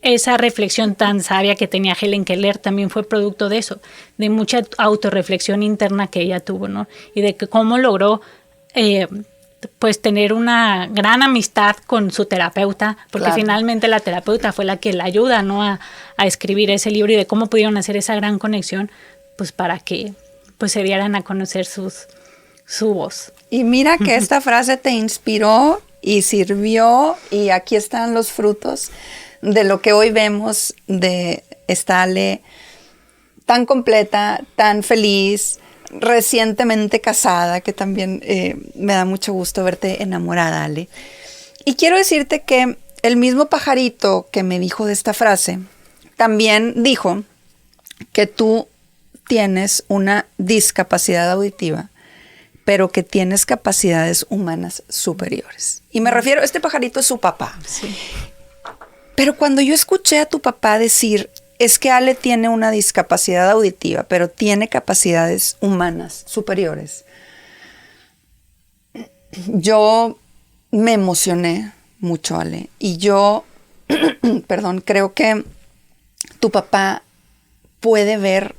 esa reflexión tan sabia que tenía Helen Keller también fue producto de eso, de mucha autorreflexión interna que ella tuvo, ¿no? Y de que cómo logró pues tener una gran amistad con su terapeuta, porque claro, finalmente la terapeuta fue la que la ayuda, ¿no? a escribir ese libro y de cómo pudieron hacer esa gran conexión, pues para que pues se dieran a conocer su voz. Y mira que esta frase te inspiró y sirvió y aquí están los frutos de lo que hoy vemos de esta Ale tan completa, tan feliz, recientemente casada, que también me da mucho gusto verte enamorada, Ale. Y quiero decirte que el mismo pajarito que me dijo de esta frase, también dijo que tú tienes una discapacidad auditiva, pero que tienes capacidades humanas superiores. Y me refiero, este pajarito es su papá. Sí. Pero cuando yo escuché a tu papá decir, es que Ale tiene una discapacidad auditiva, pero tiene capacidades humanas superiores, yo me emocioné mucho, Ale. Y yo, perdón, creo que tu papá puede ver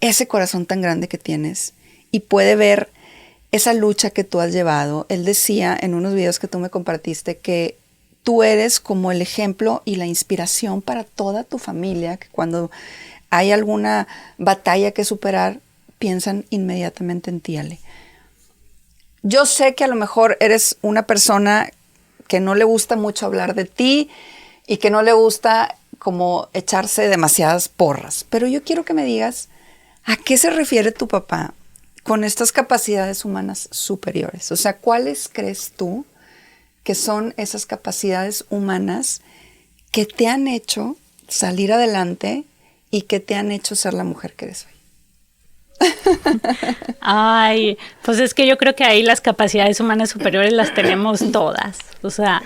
ese corazón tan grande que tienes y puede ver esa lucha que tú has llevado. Él decía en unos videos que tú me compartiste que tú eres como el ejemplo y la inspiración para toda tu familia, que cuando hay alguna batalla que superar, piensan inmediatamente en ti, Ale. Yo sé que a lo mejor eres una persona que no le gusta mucho hablar de ti y que no le gusta como echarse demasiadas porras, pero yo quiero que me digas ¿a qué se refiere tu papá con estas capacidades humanas superiores? O sea, ¿cuáles crees tú que son esas capacidades humanas que te han hecho salir adelante y que te han hecho ser la mujer que eres hoy? Ay, pues es que yo creo que ahí las capacidades humanas superiores las tenemos todas. O sea,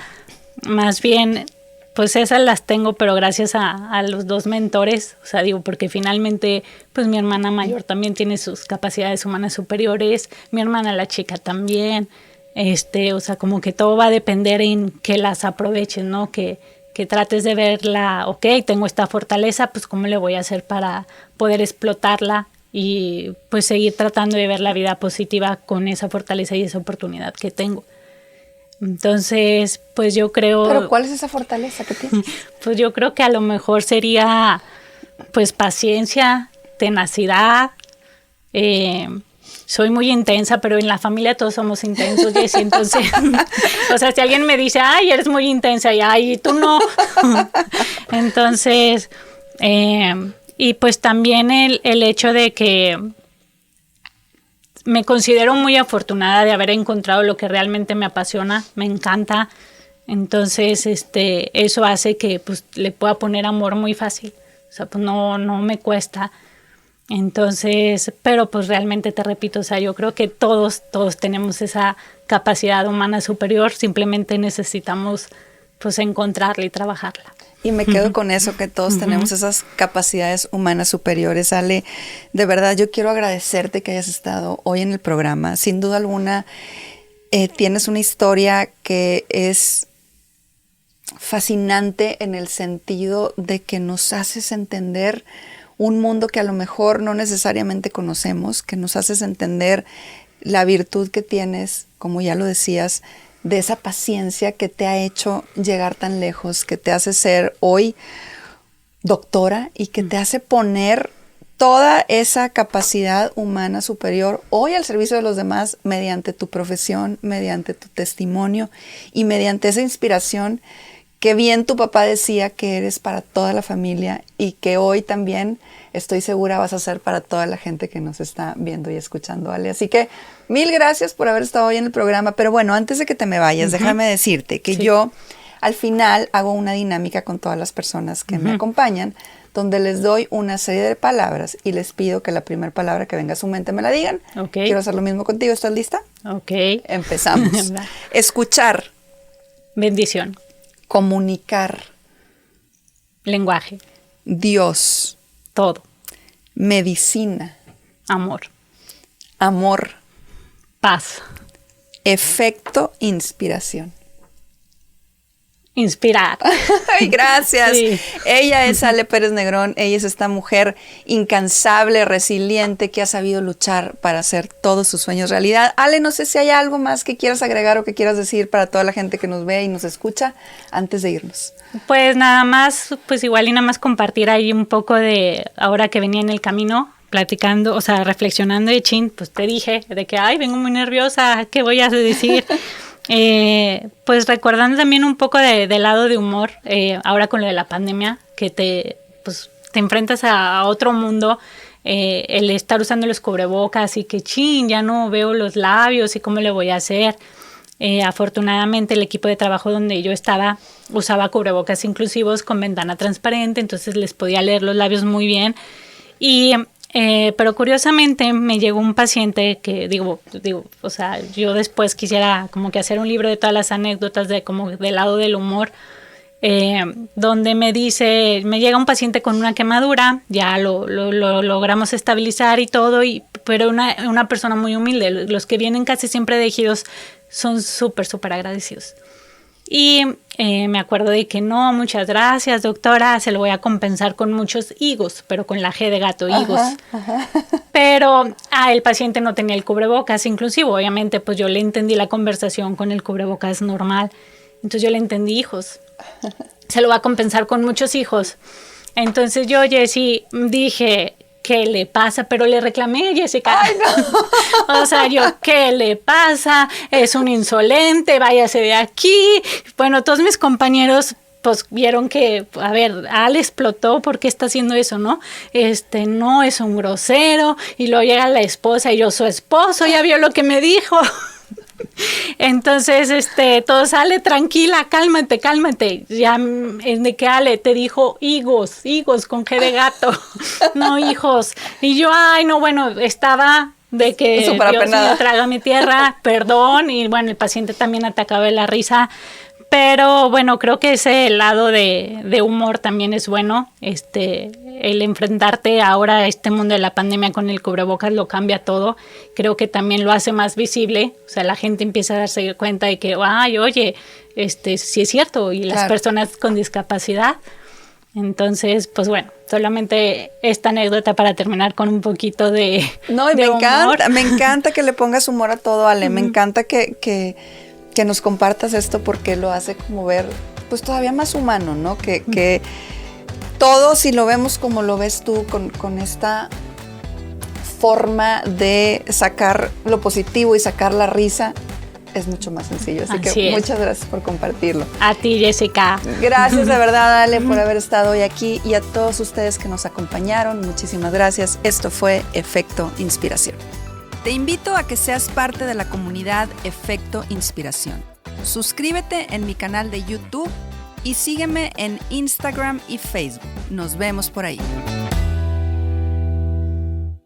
más bien, pues esas las tengo, pero gracias a los dos mentores. O sea, digo, porque finalmente, pues mi hermana mayor también tiene sus capacidades humanas superiores, mi hermana la chica también. O sea, como que todo va a depender en que las aproveches, ¿no? Que trates de verla, ok, tengo esta fortaleza, pues ¿cómo le voy a hacer para poder explotarla y pues seguir tratando de ver la vida positiva con esa fortaleza y esa oportunidad que tengo? Entonces, pues yo creo... ¿Pero cuál es esa fortaleza que tienes? Pues yo creo que a lo mejor sería, pues, paciencia, tenacidad, soy muy intensa, pero en la familia todos somos intensos, Jessy, entonces, o sea, si alguien me dice, ay, eres muy intensa, y ay, tú no. Entonces, y pues también el hecho de que me considero muy afortunada de haber encontrado lo que realmente me apasiona, me encanta. Entonces, eso hace que pues le pueda poner amor muy fácil. O sea, pues no me cuesta. Entonces, pero pues realmente te repito, o sea, yo creo que todos tenemos esa capacidad humana superior, simplemente necesitamos pues encontrarla y trabajarla. Y me quedo con eso, que todos tenemos esas capacidades humanas superiores. Ale, de verdad yo quiero agradecerte que hayas estado hoy en el programa. Sin duda alguna, tienes una historia que es fascinante en el sentido de que nos haces entender un mundo que a lo mejor no necesariamente conocemos, que nos haces entender la virtud que tienes, como ya lo decías, de esa paciencia que te ha hecho llegar tan lejos, que te hace ser hoy doctora y que te hace poner toda esa capacidad humana superior hoy al servicio de los demás mediante tu profesión, mediante tu testimonio y mediante esa inspiración que bien tu papá decía que eres para toda la familia y que hoy también estoy segura vas a ser para toda la gente que nos está viendo y escuchando, Ale. Así que mil gracias por haber estado hoy en el programa. Pero bueno, antes de que te me vayas, déjame decirte que yo al final hago una dinámica con todas las personas que me acompañan, donde les doy una serie de palabras y les pido que la primera palabra que venga a su mente me la digan. Quiero hacer lo mismo contigo. ¿Estás lista? Ok. Empezamos. Escuchar. Bendición. Comunicar. Lenguaje. Dios. Todo. Medicina. Amor. Amor. Paz. Efecto inspiración. Inspirar. Ay, gracias. Sí. Ella es Ale Pérez Negrón. Ella es esta mujer incansable, resiliente, que ha sabido luchar para hacer todos sus sueños realidad. Ale, no sé si hay algo más que quieras agregar o que quieras decir para toda la gente que nos ve y nos escucha antes de irnos. Pues nada más, pues igual y nada más compartir ahí un poco de ahora que venía en el camino, platicando, o sea, reflexionando de chin, pues te dije de que, ay, vengo muy nerviosa, ¿qué voy a decir? Pues recordando también un poco del lado de humor, ahora con lo de la pandemia, que te enfrentas a otro mundo, el estar usando los cubrebocas y que chin, ya no veo los labios y cómo le voy a hacer. Afortunadamente el equipo de trabajo donde yo estaba usaba cubrebocas inclusivos con ventana transparente, entonces les podía leer los labios muy bien. Pero curiosamente me llegó un paciente que digo, o sea, yo después quisiera como que hacer un libro de todas las anécdotas de como del lado del humor, donde me llega un paciente con una quemadura, ya lo logramos estabilizar y todo, pero una persona muy humilde. Los que vienen casi siempre de ejidos son súper, súper agradecidos. Y me acuerdo de que no, muchas gracias, doctora, se lo voy a compensar con muchos higos, pero con la G de gato, higos. Pero el paciente no tenía el cubrebocas inclusivo, obviamente pues yo le entendí la conversación con el cubrebocas normal, entonces yo le entendí hijos, se lo va a compensar con muchos hijos. Entonces yo, Jessy, dije, ¿qué le pasa? Pero le reclamé a Jessica. Ay, no. O sea, yo, ¿qué le pasa? Es un insolente, váyase de aquí. Bueno, todos mis compañeros pues vieron que, a ver, Ale explotó, ¿por qué está haciendo eso, no? No, es un grosero. Y luego llega la esposa y yo, su esposo, ya vio lo que me dijo. Entonces, todo sale tranquila, cálmate. Ya, de que Ale te dijo higos con G de gato, no hijos. Y yo, ay, no, bueno, estaba de que Dios mío, traga mi tierra, perdón. Y bueno, el paciente también atacaba de la risa. Pero bueno, creo que ese lado de humor también es bueno. El enfrentarte ahora a este mundo de la pandemia con el cubrebocas lo cambia todo. Creo que también lo hace más visible. O sea, la gente empieza a darse cuenta de que, ay, oye, sí es cierto. Y las personas con discapacidad. Entonces, pues bueno, solamente esta anécdota para terminar con un poquito de No, y me encanta que le pongas humor a todo, Ale. Me encanta que nos compartas esto porque lo hace como ver pues todavía más humano, ¿no? Que todo, si lo vemos como lo ves tú, con esta forma de sacar lo positivo y sacar la risa, es mucho más sencillo. Así que muchas gracias por compartirlo. A ti, Jessica. Gracias de verdad, Ale, por haber estado hoy aquí, y a todos ustedes que nos acompañaron, muchísimas gracias. Esto fue Efecto Inspiración. Te invito a que seas parte de la comunidad Efecto Inspiración. Suscríbete en mi canal de YouTube y sígueme en Instagram y Facebook. Nos vemos por ahí.